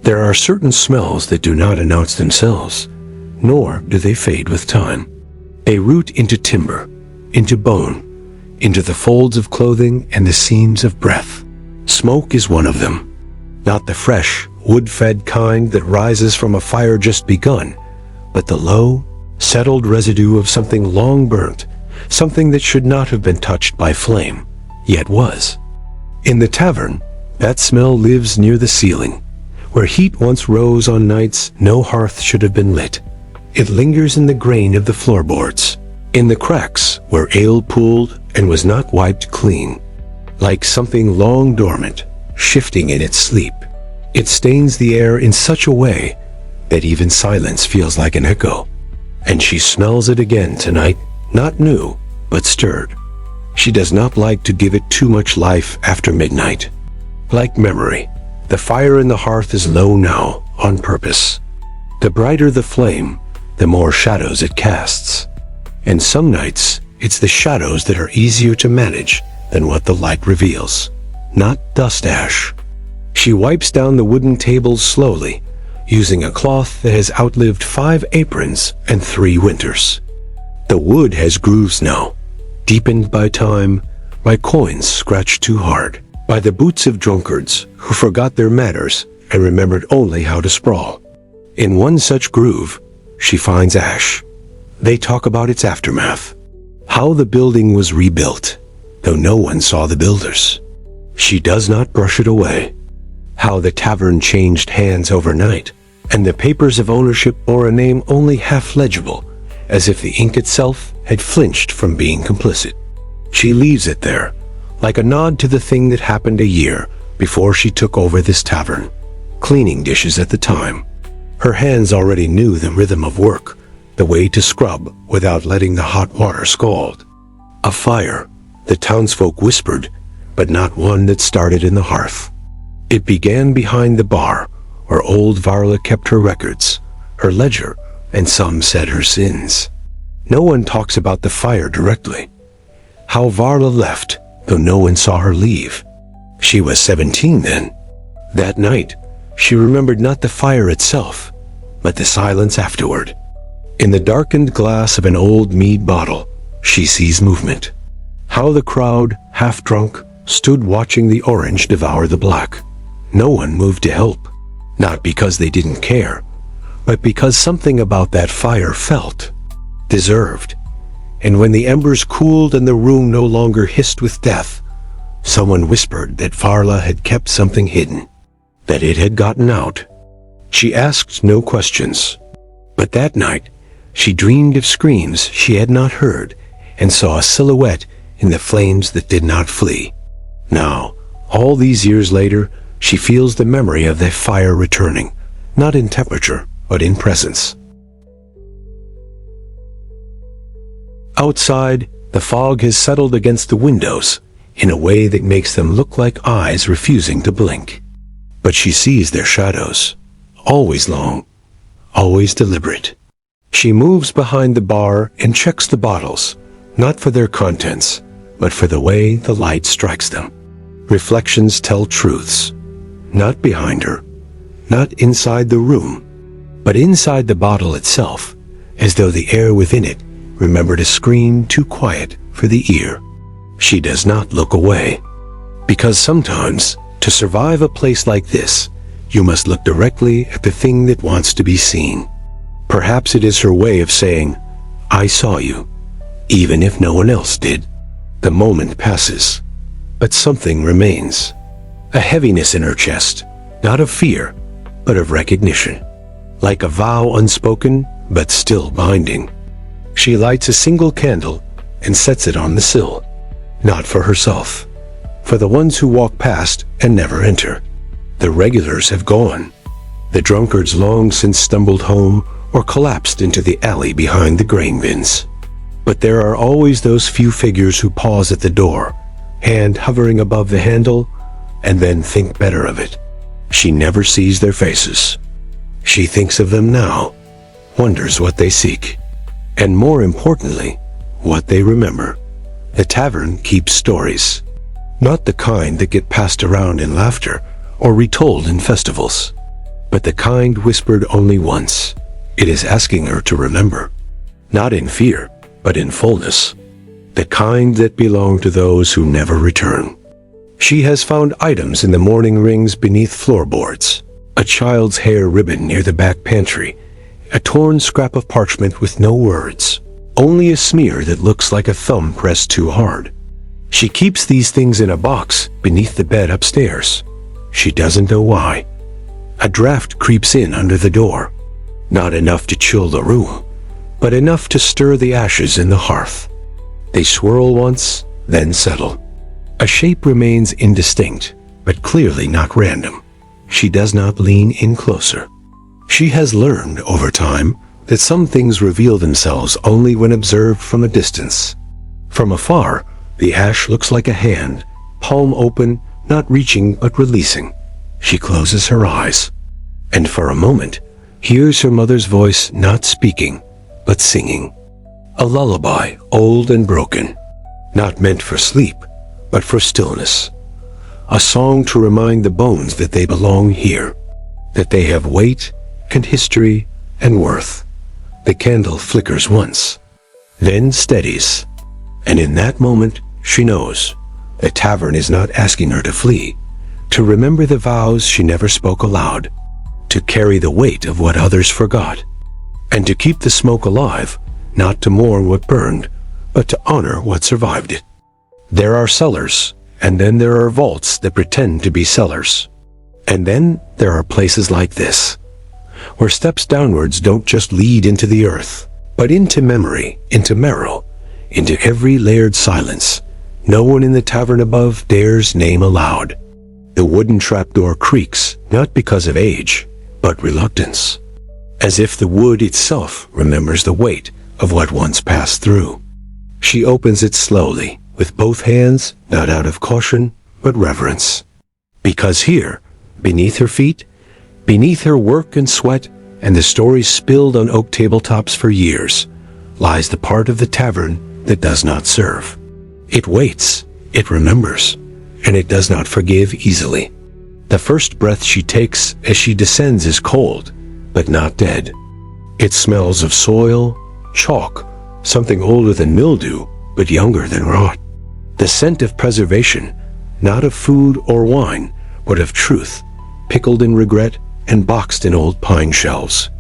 [SPEAKER 1] There are certain smells that do not announce themselves, nor do they fade with time. They root into timber, into bone, into the folds of clothing and the seams of breath. Smoke is one of them. Not the fresh, wood-fed kind that rises from a fire just begun, but the low, settled residue of something long burnt, something that should not have been touched by flame, yet was. In the tavern, that smell lives near the ceiling, where heat once rose on nights no hearth should have been lit. It lingers in the grain of the floorboards, in the cracks where ale pooled and was not wiped clean, like something long dormant, shifting in its sleep. It stains the air in such a way that even silence feels like an echo. And she smells it again tonight, not new, but stirred. She does not like to give it too much life after midnight. Like memory, the fire in the hearth is low now, on purpose. The brighter the flame, the more shadows it casts. And some nights, it's the shadows that are easier to manage than what the light reveals, not dust ash. She wipes down the wooden tables slowly, using a cloth that has outlived 5 aprons and 3 winters. The wood has grooves now, deepened by time, by coins scratched too hard, by the boots of drunkards who forgot their manners and remembered only how to sprawl. In one such groove, she finds ash. They talk about its aftermath, how the building was rebuilt, though no one saw the builders. She does not brush it away. How the tavern changed hands overnight, and the papers of ownership bore a name only half legible, as if the ink itself had flinched from being complicit. She leaves it there, like a nod to the thing that happened a year before she took over this tavern, cleaning dishes at the time. Her hands already knew the rhythm of work, the way to scrub without letting the hot water scald. A fire, the townsfolk whispered, but not one that started in the hearth. It began behind the bar, where old Varla kept her records, her ledger, and some said her sins. No one talks about the fire directly. How Varla left, though no one saw her leave. She was 17 then. That night, she remembered not the fire itself, but the silence afterward. In the darkened glass of an old mead bottle, she sees movement. How the crowd, half drunk, stood watching the orange devour the black. No one moved to help, not because they didn't care, but because something about that fire felt deserved. And when the embers cooled and the room no longer hissed with death, someone whispered that Varla had kept something hidden, that it had gotten out. She asked no questions, but that night she dreamed of screams she had not heard and saw a silhouette in the flames that did not flee. Now, all these years later, she feels the memory of the fire returning, not in temperature, but in presence. Outside, the fog has settled against the windows in a way that makes them look like eyes refusing to blink. But she sees their shadows, always long, always deliberate. She moves behind the bar and checks the bottles, not for their contents, but for the way the light strikes them. Reflections tell truths, not behind her, not inside the room, but inside the bottle itself, as though the air within it remembered a scream too quiet for the ear. She does not look away, because sometimes, to survive a place like this, you must look directly at the thing that wants to be seen. Perhaps it is her way of saying, I saw you, even if no one else did. The moment passes, but something remains. A heaviness in her chest, not of fear, but of recognition. Like a vow unspoken, but still binding. She lights a single candle and sets it on the sill. Not for herself, for the ones who walk past and never enter. The regulars have gone. The drunkards long since stumbled home or collapsed into the alley behind the grain bins. But there are always those few figures who pause at the door, hand hovering above the handle, and then think better of it. She never sees their faces. She thinks of them now, wonders what they seek, and more importantly, what they remember. The tavern keeps stories, not the kind that get passed around in laughter or retold in festivals, but the kind whispered only once. It is asking her to remember, not in fear, but in fullness, the kind that belong to those who never return. She has found items in the mourning rings beneath floorboards, a child's hair ribbon near the back pantry, a torn scrap of parchment with no words, only a smear that looks like a thumb pressed too hard. She keeps these things in a box beneath the bed upstairs. She doesn't know why. A draft creeps in under the door, not enough to chill the room, but enough to stir the ashes in the hearth. They swirl once, then settle. A shape remains indistinct, but clearly not random. She does not lean in closer. She has learned over time that some things reveal themselves only when observed from a distance. From afar, the ash looks like a hand, palm open, not reaching but releasing. She closes her eyes, and for a moment, hears her mother's voice not speaking, but singing. A lullaby, old and broken, not meant for sleep, but for stillness. A song to remind the bones that they belong here, that they have weight and history and worth. The candle flickers once, then steadies, and in that moment she knows the tavern is not asking her to flee, to remember the vows she never spoke aloud, to carry the weight of what others forgot, and to keep the smoke alive, not to mourn what burned, but to honor what survived it. There are cellars, and then there are vaults that pretend to be cellars. And then there are places like this, where steps downwards don't just lead into the earth, but into memory, into marrow, into every layered silence. No one in the tavern above dares name aloud. The wooden trapdoor creaks, not because of age, but reluctance, as if the wood itself remembers the weight of what once passed through. She opens it slowly, with both hands, not out of caution, but reverence. Because here, beneath her feet, beneath her work and sweat, and the stories spilled on oak tabletops for years, lies the part of the tavern that does not serve. It waits, it remembers, and it does not forgive easily. The first breath she takes as she descends is cold, but not dead. It smells of soil, chalk, something older than mildew, but younger than rot. The scent of preservation, not of food or wine, but of truth, pickled in regret and boxed in old pine shelves.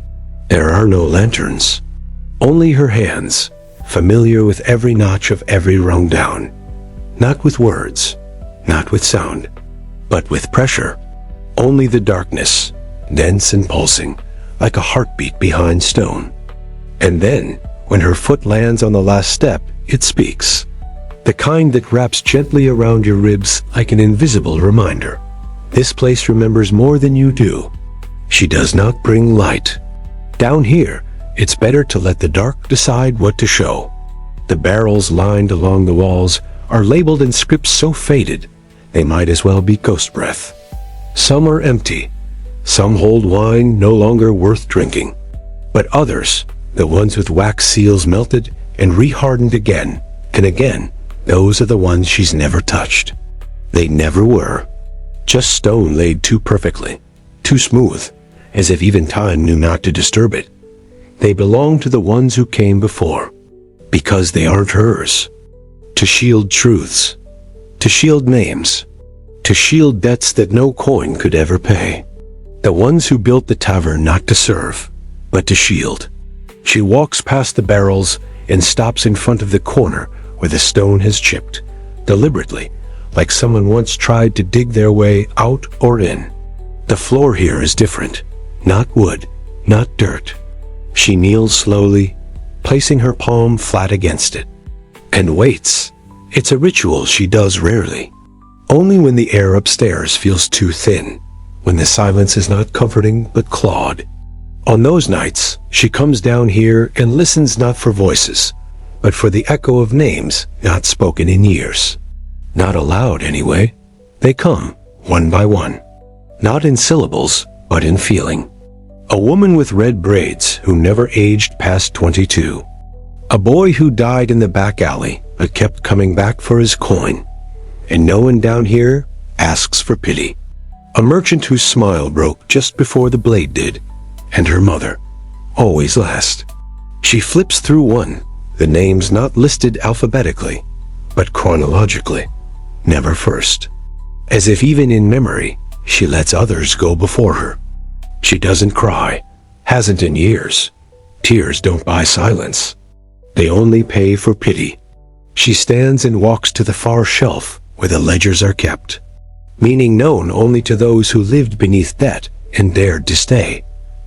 [SPEAKER 1] There are no lanterns, only her hands, familiar with every notch of every rung down. Not with words, not with sound, but with pressure. Only the darkness, dense and pulsing, like a heartbeat behind stone. And then, when her foot lands on the last step, it speaks. The kind that wraps gently around your ribs like an invisible reminder. This place remembers more than you do. She does not bring light. Down here, it's better to let the dark decide what to show. The barrels lined along the walls are labeled in scripts so faded, they might as well be ghost breath. Some are empty. Some hold wine no longer worth drinking. But others, the ones with wax seals melted and rehardened again and again, those are the ones she's never touched. They never were. Just stone laid too perfectly, too smooth, as if even time knew not to disturb it. They belong to the ones who came before, because they aren't hers. To shield truths, to shield names, to shield debts that no coin could ever pay. The ones who built the tavern not to serve, but to shield. She walks past the barrels and stops in front of the corner where the stone has chipped, deliberately, like someone once tried to dig their way out or in. The floor here is different, not wood, not dirt. She kneels slowly, placing her palm flat against it, and waits. It's a ritual she does rarely. Only when the air upstairs feels too thin, when the silence is not comforting but clawed. On those nights, she comes down here and listens not for voices, but for the echo of names not spoken in years. Not aloud anyway. They come, one by one. Not in syllables, but in feeling. A woman with red braids who never aged past 22. A boy who died in the back alley, but kept coming back for his coin. And no one down here asks for pity. A merchant whose smile broke just before the blade did. And her mother, always last. She flips through one, the names not listed alphabetically, but chronologically, never first. As if even in memory, she lets others go before her. She doesn't cry, hasn't in years. Tears don't buy silence. They only pay for pity. She stands and walks to the far shelf where the ledgers are kept, meaning known only to those who lived beneath debt and dared to stay.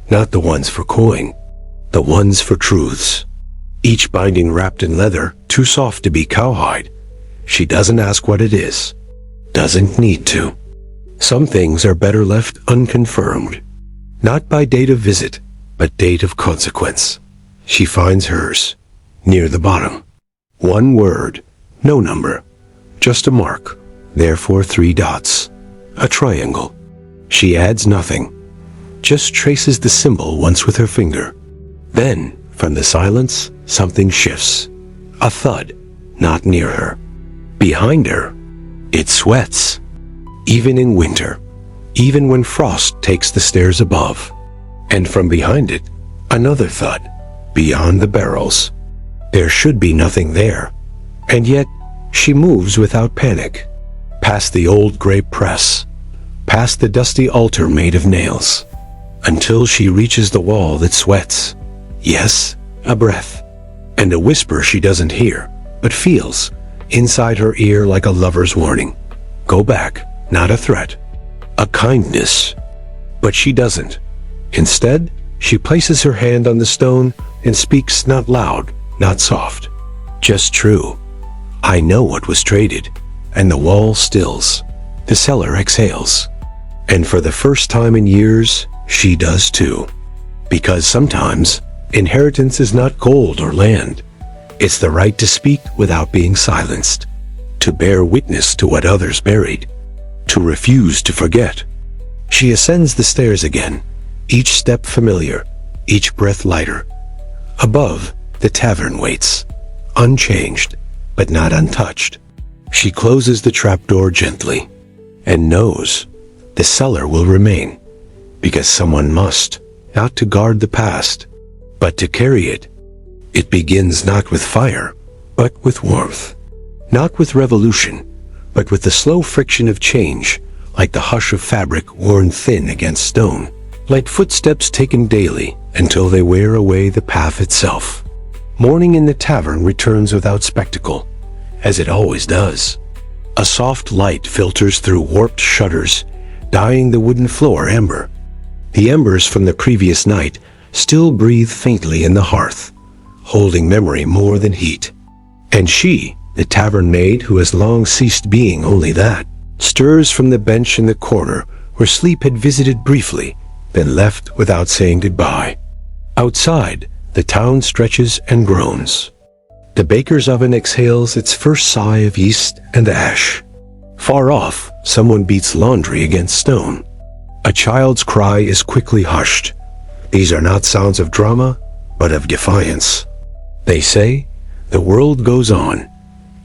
[SPEAKER 1] Not the ones for coin, the ones for truths. Each binding wrapped in leather, too soft to be cowhide. She doesn't ask what it is, doesn't need to. Some things are better left unconfirmed. Not by date of visit, but date of consequence. She finds hers, near the bottom. One word, no number, just a mark, therefore 3 dots, a triangle. She adds nothing, just traces the symbol once with her finger. Then, from the silence, something shifts. A thud, not near her. Behind her, it sweats. Even in winter, even when frost takes the stairs above. And from behind it, another thud, beyond the barrels. There should be nothing there, and yet she moves without panic, past the old gray press, past the dusty altar made of nails, until she reaches the wall that sweats. Yes, a breath, and a whisper she doesn't hear, but feels, inside her ear like a lover's warning. Go back, not a threat, a kindness. But she doesn't. Instead, she places her hand on the stone and speaks not loud, not soft, just true. I know what was traded, and the wall stills. The cellar exhales. And for the first time in years, she does too. Because sometimes, inheritance is not gold or land. It's the right to speak without being silenced, to bear witness to what others buried, to refuse to forget. She ascends the stairs again, each step familiar, each breath lighter. Above, the tavern waits, unchanged, but not untouched. She closes the trapdoor gently, and knows the cellar will remain, because someone must, not to guard the past, but to carry it. It begins not with fire, but with warmth. Not with revolution, but with the slow friction of change, like the hush of fabric worn thin against stone, like footsteps taken daily until they wear away the path itself. Morning in the tavern returns without spectacle, as it always does. A soft light filters through warped shutters, dyeing the wooden floor amber. The embers from the previous night still breathe faintly in the hearth, holding memory more than heat. And she, the tavern maid who has long ceased being only that, stirs from the bench in the corner where sleep had visited briefly, then left without saying goodbye. Outside, the town stretches and groans. The baker's oven exhales its first sigh of yeast and ash. Far off, someone beats laundry against stone. A child's cry is quickly hushed. These are not sounds of drama, but of defiance. They say, the world goes on,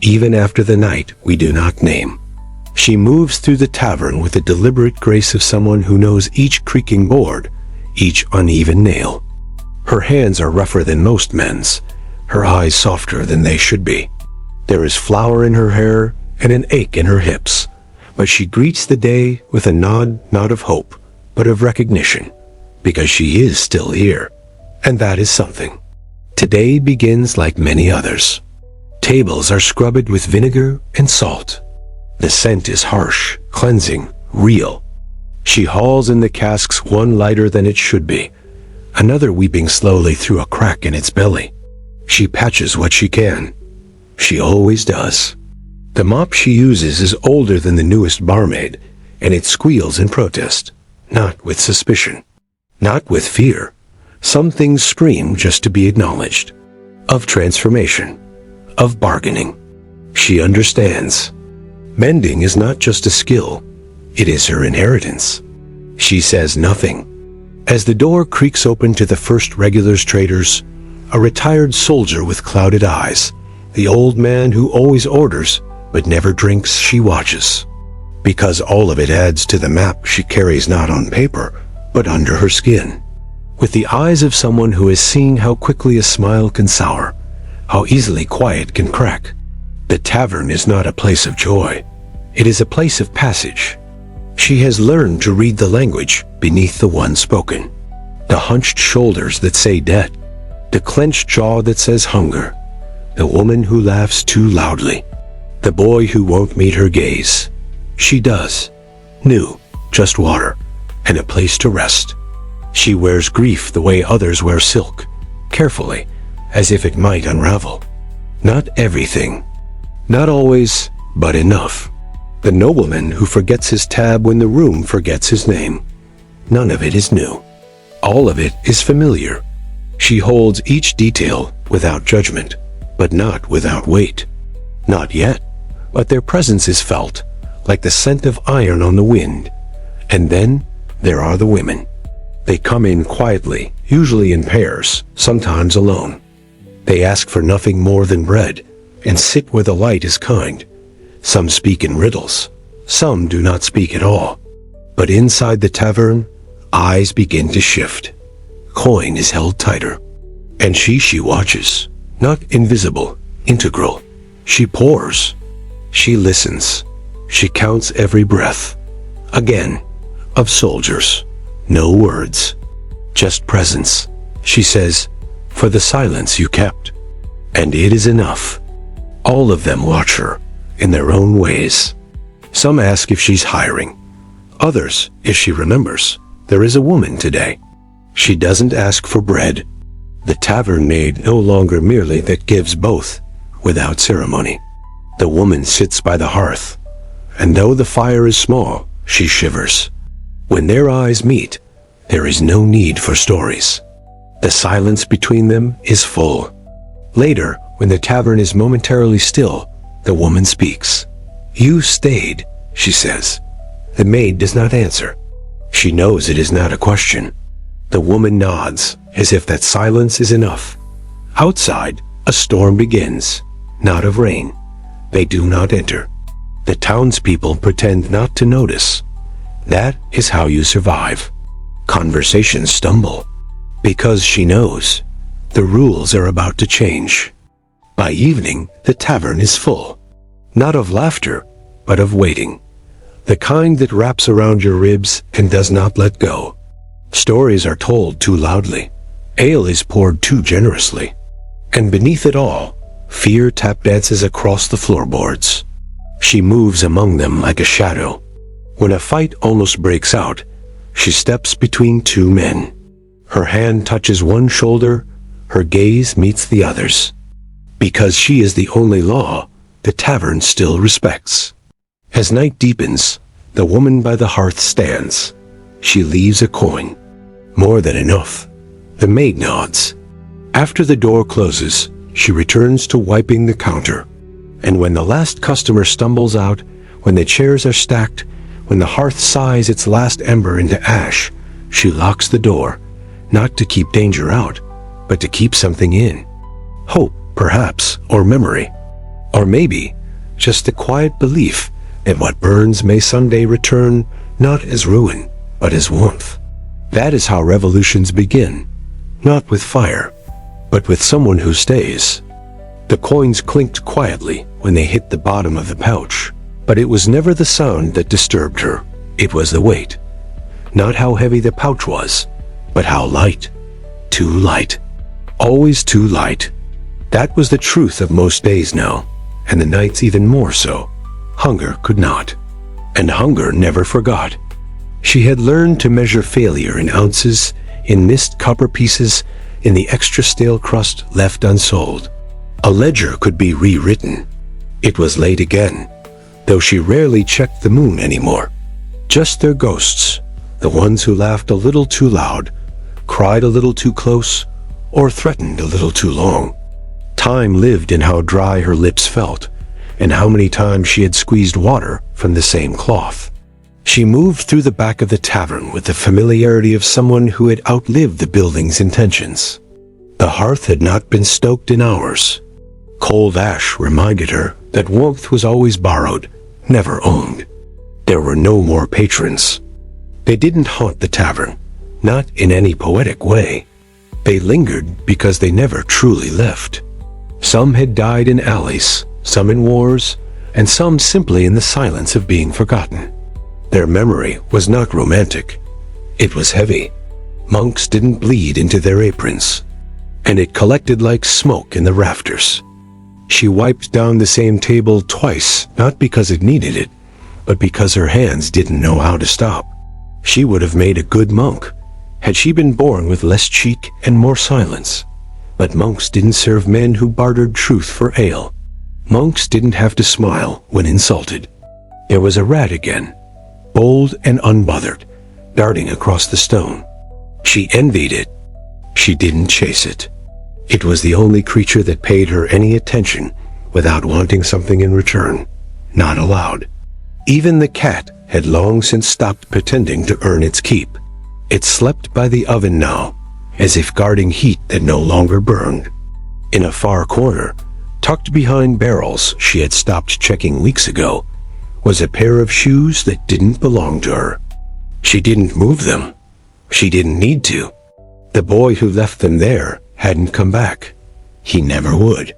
[SPEAKER 1] even after the night we do not name. She moves through the tavern with the deliberate grace of someone who knows each creaking board, each uneven nail. Her hands are rougher than most men's, her eyes softer than they should be. There is flour in her hair and an ache in her hips, but she greets the day with a nod not of hope, but of recognition, because she is still here, and that is something. Today begins like many others. Tables are scrubbed with vinegar and salt. The scent is harsh, cleansing, real. She hauls in the casks one lighter than it should be, another weeping slowly through a crack in its belly. She patches what she can. She always does. The mop she uses is older than the newest barmaid, and it squeals in protest, not with suspicion, not with fear. Some things scream just to be acknowledged. Of transformation, of bargaining. She understands. Mending is not just a skill, it is her inheritance. She says nothing. As the door creaks open to the first regulars traders, a retired soldier with clouded eyes, the old man who always orders but never drinks, she watches. Because all of it adds to the map she carries not on paper, but under her skin. With the eyes of someone who has seen how quickly a smile can sour, how easily quiet can crack. The tavern is not a place of joy. It is a place of passage. She has learned to read the language beneath the one spoken. The hunched shoulders that say debt. The clenched jaw that says hunger. The woman who laughs too loudly. The boy who won't meet her gaze. She does. New, just water, and a place to rest. She wears grief the way others wear silk, carefully, as if it might unravel. Not everything. Not always, but enough. The nobleman who forgets his tab when the room forgets his name. None of it is new. All of it is familiar. She holds each detail without judgment, but not without weight. Not yet, but their presence is felt, like the scent of iron on the wind. And then there are the women. They come in quietly, usually in pairs, sometimes alone. They ask for nothing more than bread, and sit where the light is kind. Some speak in riddles, some do not speak at all. But inside the tavern, eyes begin to shift. Coin is held tighter. And she watches, not invisible, integral. She pours. She listens. She counts every breath. Again, of soldiers. No words. Just presence. She says, for the silence you kept. And it is enough. All of them watch her, in their own ways. Some ask if she's hiring. Others, if she remembers, there is a woman today. She doesn't ask for bread. The tavern maid no longer merely that gives both, without ceremony. The woman sits by the hearth, and though the fire is small, she shivers. When their eyes meet, there is no need for stories. The silence between them is full. Later, when the tavern is momentarily still, the woman speaks. You stayed, she says. The maid does not answer. She knows it is not a question. The woman nods, as if that silence is enough. Outside, a storm begins, not of rain. They do not enter. The townspeople pretend not to notice. That is how you survive. Conversations stumble. Because she knows, the rules are about to change. By evening, the tavern is full. Not of laughter, but of waiting. The kind that wraps around your ribs and does not let go. Stories are told too loudly. Ale is poured too generously. And beneath it all, fear tap dances across the floorboards. She moves among them like a shadow. When a fight almost breaks out, she steps between two men. Her hand touches one shoulder, her gaze meets the other's. Because she is the only law, the tavern still respects. As night deepens, the woman by the hearth stands. She leaves a coin. More than enough. The maid nods. After the door closes, she returns to wiping the counter. And when the last customer stumbles out, when the chairs are stacked, when the hearth sighs its last ember into ash, she locks the door, not to keep danger out, but to keep something in. Hope, perhaps, or memory. Or maybe, just the quiet belief that what burns may someday return, not as ruin, but as warmth. That is how revolutions begin. Not with fire, but with someone who stays. The coins clinked quietly when they hit the bottom of the pouch, but it was never the sound that disturbed her. It was the weight. Not how heavy the pouch was, but how light. Too light. Always too light. That was the truth of most days now, and the nights even more so. Hunger could not. And hunger never forgot. She had learned to measure failure in ounces, in missed copper pieces, in the extra stale crust left unsold. A ledger could be rewritten. It was late again, though she rarely checked the moon anymore. Just their ghosts, the ones who laughed a little too loud, cried a little too close, or threatened a little too long. Time lived in how dry her lips felt, and how many times she had squeezed water from the same cloth. She moved through the back of the tavern with the familiarity of someone who had outlived the building's intentions. The hearth had not been stoked in hours. Cold ash reminded her that warmth was always borrowed, never owned. There were no more patrons. They didn't haunt the tavern, not in any poetic way. They lingered because they never truly left. Some had died in alleys, some in wars, and some simply in the silence of being forgotten. Their memory was not romantic. It was heavy. Monks didn't bleed into their aprons, and it collected like smoke in the rafters. She wiped down the same table twice, not because it needed it, but because her hands didn't know how to stop. She would have made a good monk, had she been born with less cheek and more silence. But monks didn't serve men who bartered truth for ale. Monks didn't have to smile when insulted. There was a rat again, bold and unbothered, darting across the stone. She envied it. She didn't chase it. It was the only creature that paid her any attention without wanting something in return. Not allowed. Even the cat had long since stopped pretending to earn its keep. It slept by the oven now, as if guarding heat that no longer burned. In a far corner, tucked behind barrels she had stopped checking weeks ago, was a pair of shoes that didn't belong to her. She didn't move them. She didn't need to. The boy who left them there hadn't come back. He never would.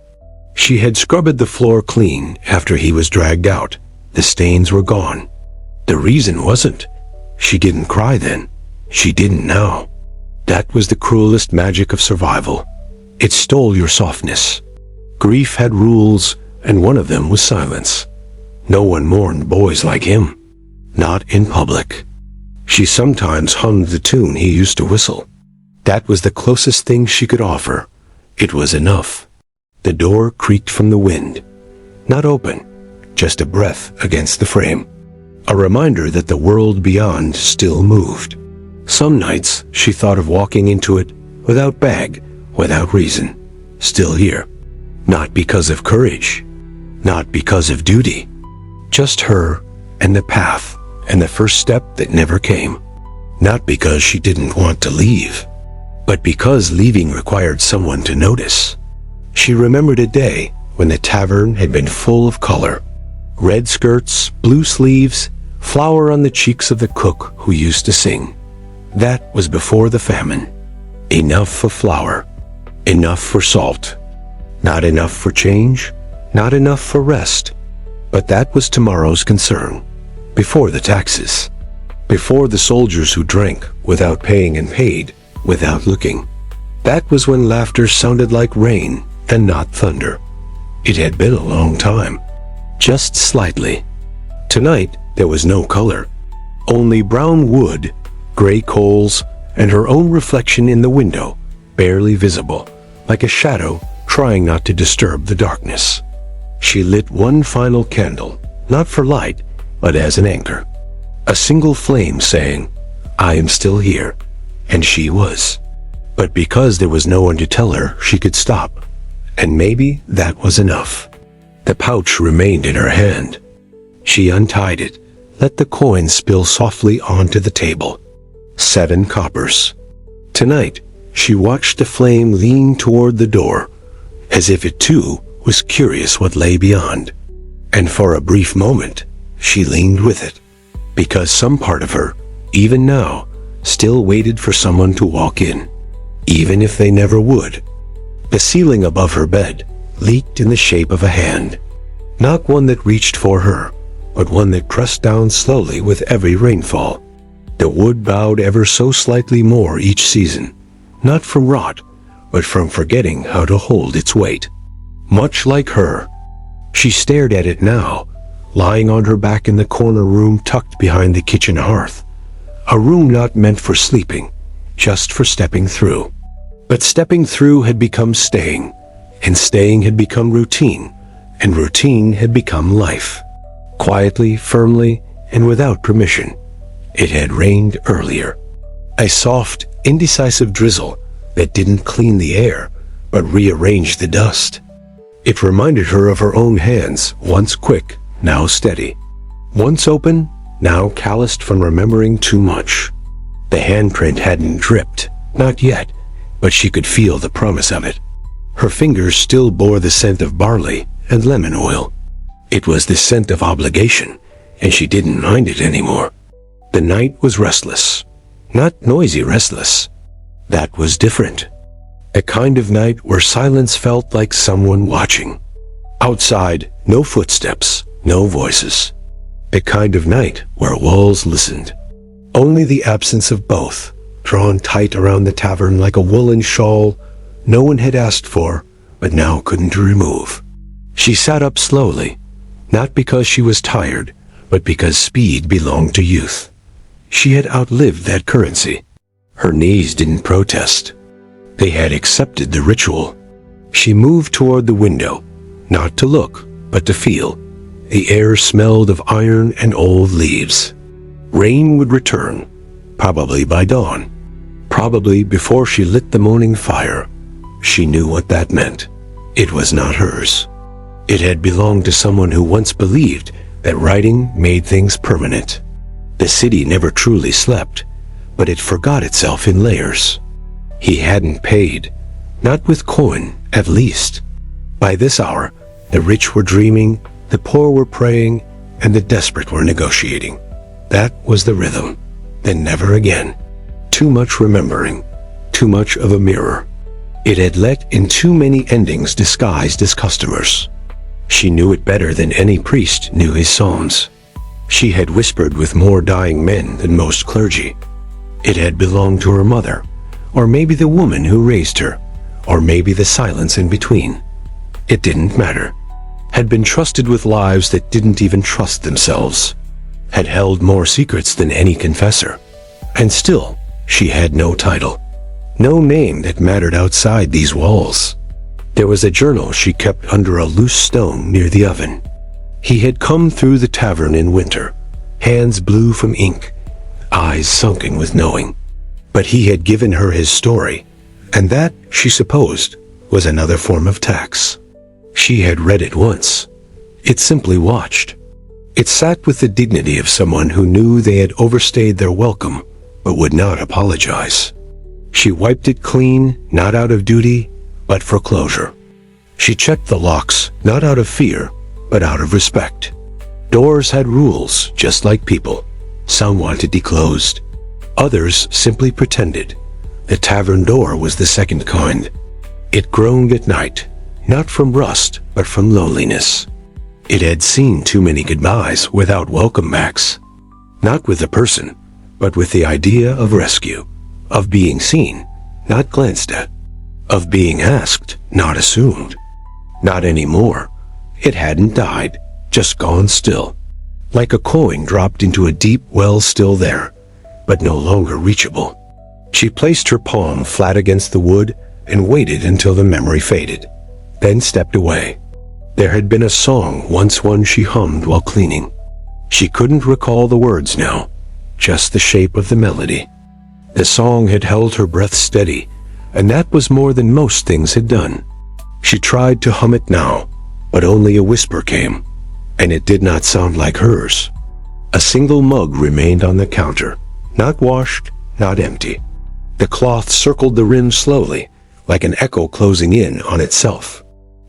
[SPEAKER 1] She had scrubbed the floor clean after he was dragged out. The stains were gone. The reason wasn't. She didn't cry then. She didn't now. That was the cruelest magic of survival. It stole your softness. Grief had rules, and one of them was silence. No one mourned boys like him. Not in public. She sometimes hummed the tune he used to whistle. That was the closest thing she could offer. It was enough. The door creaked from the wind. Not open, just a breath against the frame. A reminder that the world beyond still moved. Some nights she thought of walking into it without bag, without reason. Still here. Not because of courage. Not because of duty. Just her and the path and the first step that never came. Not because she didn't want to leave, but because leaving required someone to notice. She remembered a day when the tavern had been full of color. Red skirts, blue sleeves, flour on the cheeks of the cook who used to sing. That was before the famine. Enough for flour. Enough for salt. Not enough for change. Not enough for rest. But that was tomorrow's concern. Before the taxes. Before the soldiers who drank without paying and paid without looking. That was when laughter sounded like rain and not thunder. It had been a long time. Just slightly. Tonight there was no color. Only brown wood, gray coals, and her own reflection in the window, barely visible, like a shadow trying not to disturb the darkness. She lit one final candle, not for light, but as an anchor. A single flame saying, "I am still here," and she was. But because there was no one to tell her she could stop, and maybe that was enough. The pouch remained in her hand. She untied it, let the coins spill softly onto the table. 7 coppers. Tonight, she watched the flame lean toward the door, as if it too was curious what lay beyond. And for a brief moment, she leaned with it, because some part of her, even now, still waited for someone to walk in, even if they never would. The ceiling above her bed leaked in the shape of a hand, not one that reached for her, but one that pressed down slowly with every rainfall. The wood bowed ever so slightly more each season, not from rot, but from forgetting how to hold its weight. Much like her, she stared at it now, lying on her back in the corner room tucked behind the kitchen hearth. A room not meant for sleeping, just for stepping through. But stepping through had become staying, and staying had become routine, and routine had become life. Quietly, firmly, and without permission. It had rained earlier. A soft, indecisive drizzle that didn't clean the air, but rearranged the dust. It reminded her of her own hands, once quick, now steady. Once open, now calloused from remembering too much. The handprint hadn't dripped, not yet, but she could feel the promise of it. Her fingers still bore the scent of barley and lemon oil. It was the scent of obligation, and she didn't mind it anymore. The night was restless, not noisy restless. That was different. A kind of night where silence felt like someone watching. Outside, no footsteps, no voices. A kind of night where walls listened. Only the absence of both, drawn tight around the tavern like a woolen shawl no one had asked for, but now couldn't remove. She sat up slowly, not because she was tired, but because speed belonged to youth. She had outlived that currency. Her knees didn't protest. They had accepted the ritual. She moved toward the window, not to look, but to feel. the air smelled of iron and old leaves. Rain would return, probably by dawn, probably before she lit the morning fire. She knew what that meant. It was not hers. It had belonged to someone who once believed that writing made things permanent. The city never truly slept, but it forgot itself in layers. He hadn't paid, not with coin, at least. By this hour, the rich were dreaming, the poor were praying, and the desperate were negotiating. That was the rhythm. Then never again. Too much remembering, too much of a mirror. It had let in too many endings disguised as customers. She knew it better than any priest knew his psalms. She had whispered with more dying men than most clergy. It had belonged to her mother, or maybe the woman who raised her, or maybe the silence in between. It didn't matter. Had been trusted with lives that didn't even trust themselves. Had held more secrets than any confessor. And still, she had no title. No name that mattered outside these walls. There was a journal she kept under a loose stone near the oven. He had come through the tavern in winter, hands blue from ink, eyes sunken with knowing. But he had given her his story, and that, she supposed, was another form of tax. She had read it once. It simply watched. It sat with the dignity of someone who knew they had overstayed their welcome, but would not apologize. She wiped it clean, not out of duty, but for closure. She checked the locks, not out of fear, but out of respect. Doors had rules, just like people. Some wanted declosed. Others simply pretended. The tavern door was the second kind. It groaned at night, not from rust, but from loneliness. It had seen too many goodbyes without welcome backs. Not with the person, but with the idea of rescue, of being seen, not glanced at, of being asked, not assumed. Not anymore. It hadn't died, just gone still. Like a coin dropped into a deep well still there, but no longer reachable. She placed her palm flat against the wood and waited until the memory faded, then stepped away. There had been a song once one she hummed while cleaning. She couldn't recall the words now, just the shape of the melody. The song had held her breath steady, and that was more than most things had done. She tried to hum it now, but only a whisper came, and it did not sound like hers. A single mug remained on the counter, not washed, not empty. The cloth circled the rim slowly, like an echo closing in on itself.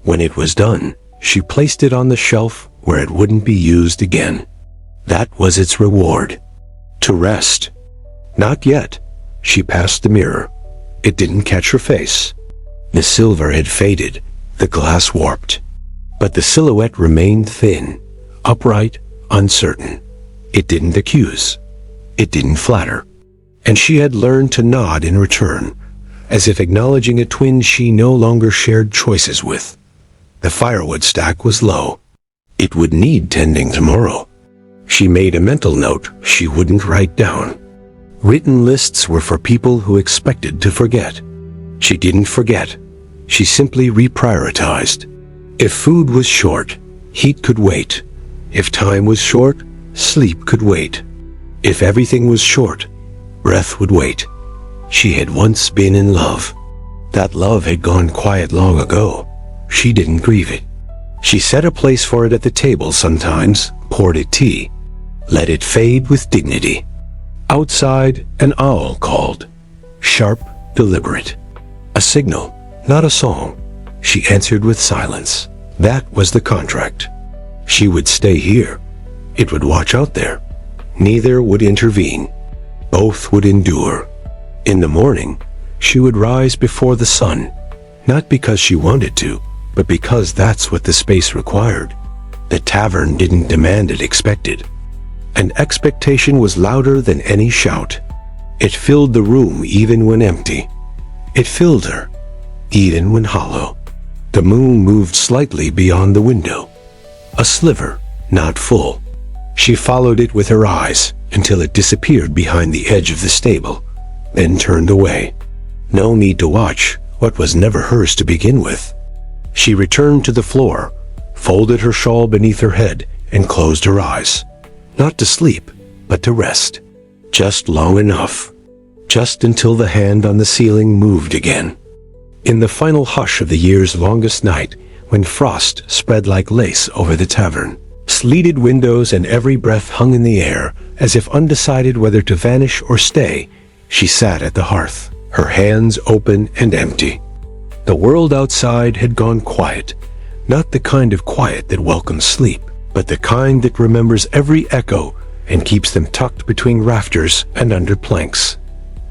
[SPEAKER 1] When it was done, she placed it on the shelf where it wouldn't be used again. That was its reward. To rest. Not yet. She passed the mirror. It didn't catch her face. The silver had faded, the glass warped. But the silhouette remained thin, upright, uncertain. It didn't accuse. It didn't flatter. And she had learned to nod in return, as if acknowledging a twin she no longer shared choices with. The firewood stack was low. It would need tending tomorrow. She made a mental note she wouldn't write down. Written lists were for people who expected to forget. She didn't forget. She simply reprioritized. If food was short, heat could wait. If time was short, sleep could wait. If everything was short, breath would wait. She had once been in love. That love had gone quiet long ago. She didn't grieve it. She set a place for it at the table sometimes, poured it tea, let it fade with dignity. Outside, an owl called. Sharp, deliberate. A signal, not a song. She answered with silence. That was the contract. She would stay here. It would watch out there. Neither would intervene. Both would endure. In the morning, she would rise before the sun, not because she wanted to, but because that's what the space required. The tavern didn't demand it expected. And expectation was louder than any shout. It filled the room even when empty. It filled her, even when hollow. The moon moved slightly beyond the window. A sliver, not full. She followed it with her eyes until it disappeared behind the edge of the stable, then turned away. No need to watch what was never hers to begin with. She returned to the floor, folded her shawl beneath her head, and closed her eyes. Not to sleep, but to rest. Just long enough. Just until the hand on the ceiling moved again. In the final hush of the year's longest night, when frost spread like lace over the tavern, sleeted windows and every breath hung in the air, as if undecided whether to vanish or stay, she sat at the hearth, her hands open and empty. The world outside had gone quiet, not the kind of quiet that welcomes sleep, but the kind that remembers every echo and keeps them tucked between rafters and under planks.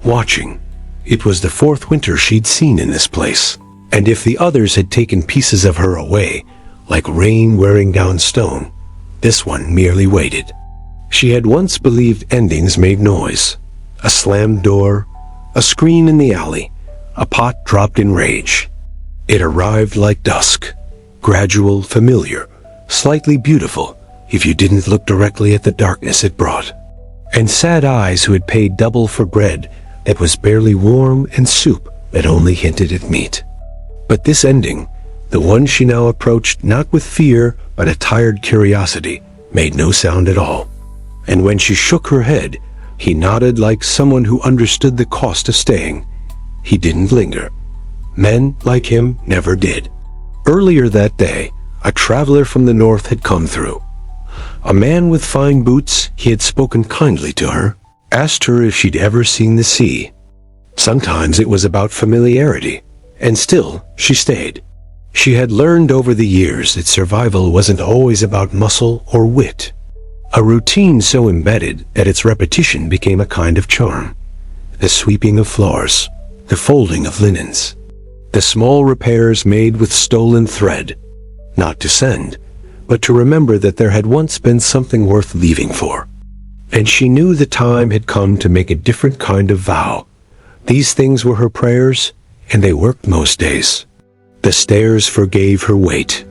[SPEAKER 1] Watching. It was the fourth winter she'd seen in this place, and if the others had taken pieces of her away, like rain wearing down stone, this one merely waited. She had once believed endings made noise. A slammed door, a screen in the alley, a pot dropped in rage. It arrived like dusk, gradual, familiar, slightly beautiful if you didn't look directly at the darkness it brought. And sad eyes who had paid double for bread that was barely warm and soup that only hinted at meat. But this ending, the one she now approached not with fear but a tired curiosity, made no sound at all. And when she shook her head, he nodded like someone who understood the cost of staying. He didn't linger. Men like him never did. Earlier that day, a traveler from the north had come through. A man with fine boots. He had spoken kindly to her, asked her if she'd ever seen the sea. Sometimes it was about familiarity, and still she stayed. She had learned over the years that survival wasn't always about muscle or wit. A routine so embedded that its repetition became a kind of charm. The sweeping of floors, the folding of linens, the small repairs made with stolen thread. Not to send, but to remember that there had once been something worth leaving for. And she knew the time had come to make a different kind of vow. These things were her prayers, and they worked most days. The stairs forgave her weight.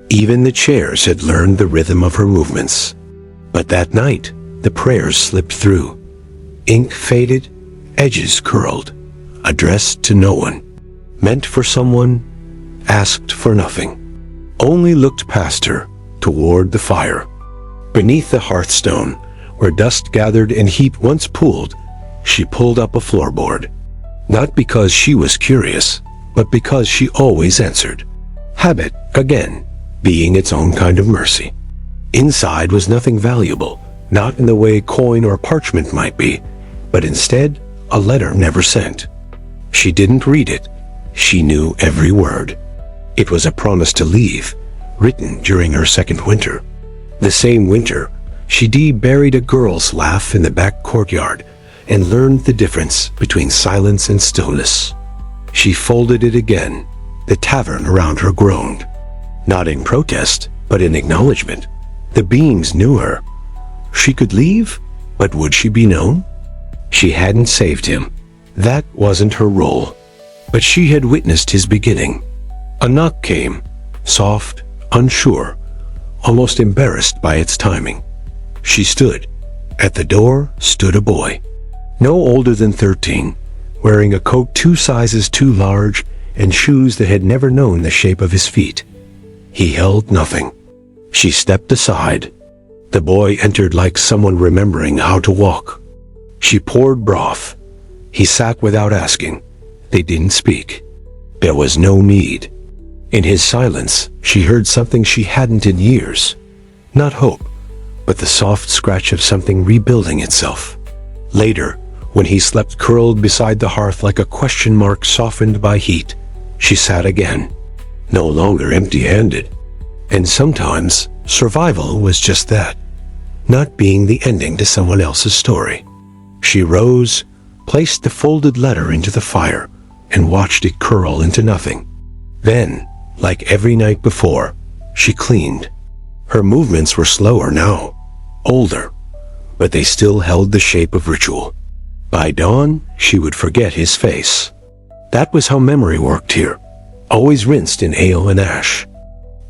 [SPEAKER 1] Even the chairs had learned the rhythm of her movements. But that night, the prayers slipped through. Ink faded, edges curled, addressed to no one. Meant for someone, asked for nothing. Only looked past her, toward the fire. Beneath the hearthstone, where dust gathered and heat once pooled, she pulled up a floorboard. Not because she was curious, but because she always answered. Habit, again, being its own kind of mercy. Inside was nothing valuable, not in the way coin or parchment might be, but instead a letter never sent. She didn't read it. She knew every word. It was a promise to leave, written during her second winter. The same winter, she buried a girl's laugh in the back courtyard and learned the difference between silence and stillness. She folded it again. The tavern around her groaned. Not in protest, but in acknowledgement. The beings knew her. She could leave, but would she be known? She hadn't saved him. That wasn't her role. But she had witnessed his beginning. A knock came, soft, unsure, almost embarrassed by its timing. She stood. At the door stood a boy, no older than 13, wearing a coat 2 sizes too large and shoes that had never known the shape of his feet. He held nothing. She stepped aside. The boy entered like someone remembering how to walk. She poured broth. He sat without asking. They didn't speak. There was no need. In his silence, she heard something she hadn't in years. Not hope, but the soft scratch of something rebuilding itself. Later, when he slept curled beside the hearth like a question mark softened by heat, she sat again, no longer empty-handed. And sometimes, survival was just that, not being the ending to someone else's story. She rose, placed the folded letter into the fire, and watched it curl into nothing. Then, like every night before, she cleaned. Her movements were slower now, older, but they still held the shape of ritual. By dawn, she would forget his face. That was how memory worked here, always rinsed in ale and ash.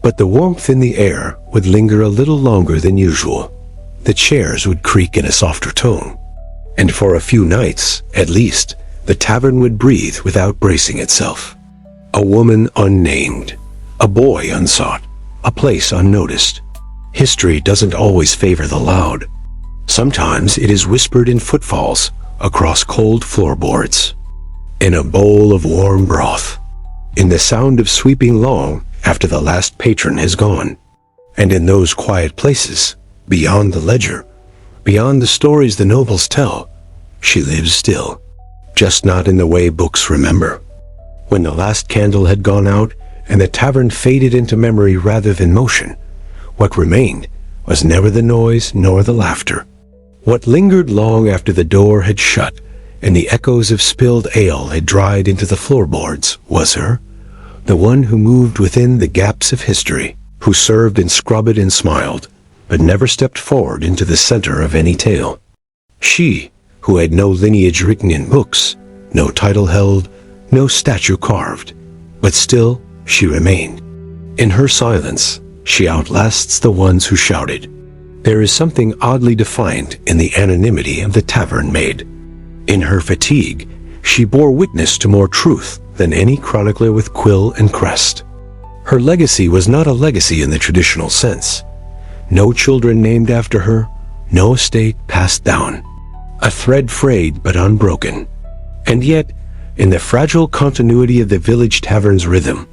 [SPEAKER 1] But the warmth in the air would linger a little longer than usual. The chairs would creak in a softer tone. And for a few nights, at least, the tavern would breathe without bracing itself. A woman unnamed, a boy unsought, a place unnoticed. History doesn't always favor the loud. Sometimes it is whispered in footfalls across cold floorboards, in a bowl of warm broth, in the sound of sweeping long after the last patron has gone, and in those quiet places, beyond the ledger, beyond the stories the nobles tell, she lives still, just not in the way books remember. When the last candle had gone out and the tavern faded into memory rather than motion, what remained was never the noise nor the laughter. What lingered long after the door had shut and the echoes of spilled ale had dried into the floorboards was her, the one who moved within the gaps of history, who served and scrubbed and smiled, but never stepped forward into the center of any tale. She, who had no lineage written in books, no title held, no statue carved, but still she remained. In her silence, she outlasts the ones who shouted. There is something oddly defiant in the anonymity of the Tavern Maid. In her fatigue, she bore witness to more truth than any chronicler with quill and crest. Her legacy was not a legacy in the traditional sense. No children named after her, no estate passed down. A thread frayed but unbroken. And yet, in the fragile continuity of the village tavern's rhythm,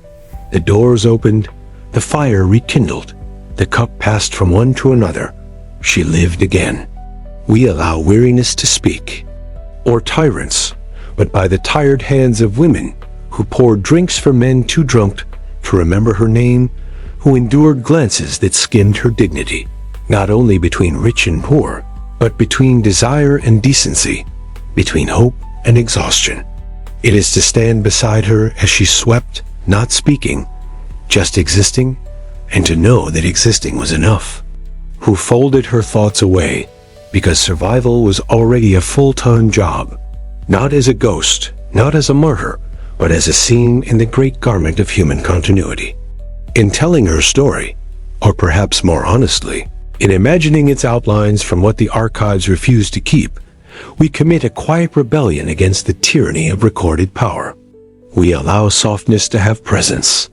[SPEAKER 1] the doors opened, the fire rekindled, the cup passed from one to another. She lived again. We allow weariness to speak, or tyrants, but by the tired hands of women who poured drinks for men too drunk to remember her name, who endured glances that skinned her dignity, not only between rich and poor, but between desire and decency, between hope and exhaustion. It is to stand beside her as she swept, not speaking, just existing, and to know that existing was enough. Who folded her thoughts away because survival was already a full-time job, not as a ghost, not as a martyr, but as a seam in the great garment of human continuity. In telling her story, or perhaps more honestly, in imagining its outlines from what the archives refuse to keep, we commit a quiet rebellion against the tyranny of recorded power. We allow softness to have presence,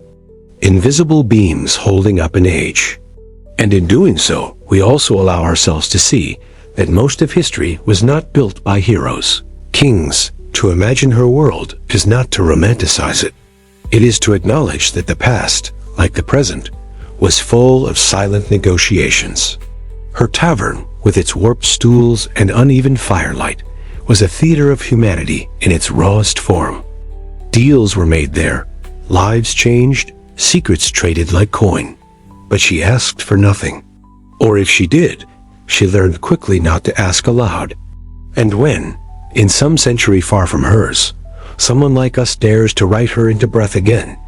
[SPEAKER 1] invisible beams holding up an age. And in doing so, we also allow ourselves to see that most of history was not built by heroes, kings. To imagine her world is not to romanticize it. It is to acknowledge that the past, like the present, was full of silent negotiations. Her tavern, with its warped stools and uneven firelight, was a theater of humanity in its rawest form. Deals were made there, lives changed, secrets traded like coin. But she asked for nothing. Or if she did, she learned quickly not to ask aloud. And when, in some century far from hers, someone like us dares to write her into breath again,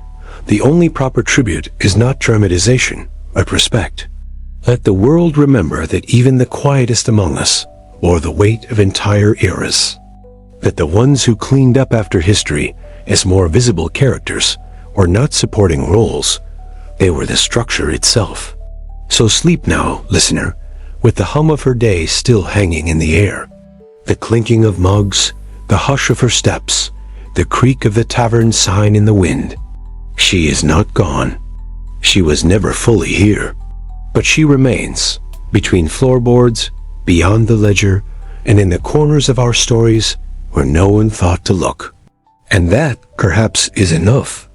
[SPEAKER 1] the only proper tribute is not dramatization, but respect. Let the world remember that even the quietest among us bore the weight of entire eras. That the ones who cleaned up after history as more visible characters were not supporting roles, they were the structure itself. So sleep now, listener, with the hum of her day still hanging in the air. The clinking of mugs, the hush of her steps, the creak of the tavern sign in the wind. She is not gone. She was never fully here. But she remains, between floorboards, beyond the ledger, and in the corners of our stories where no one thought to look. And that, perhaps, is enough.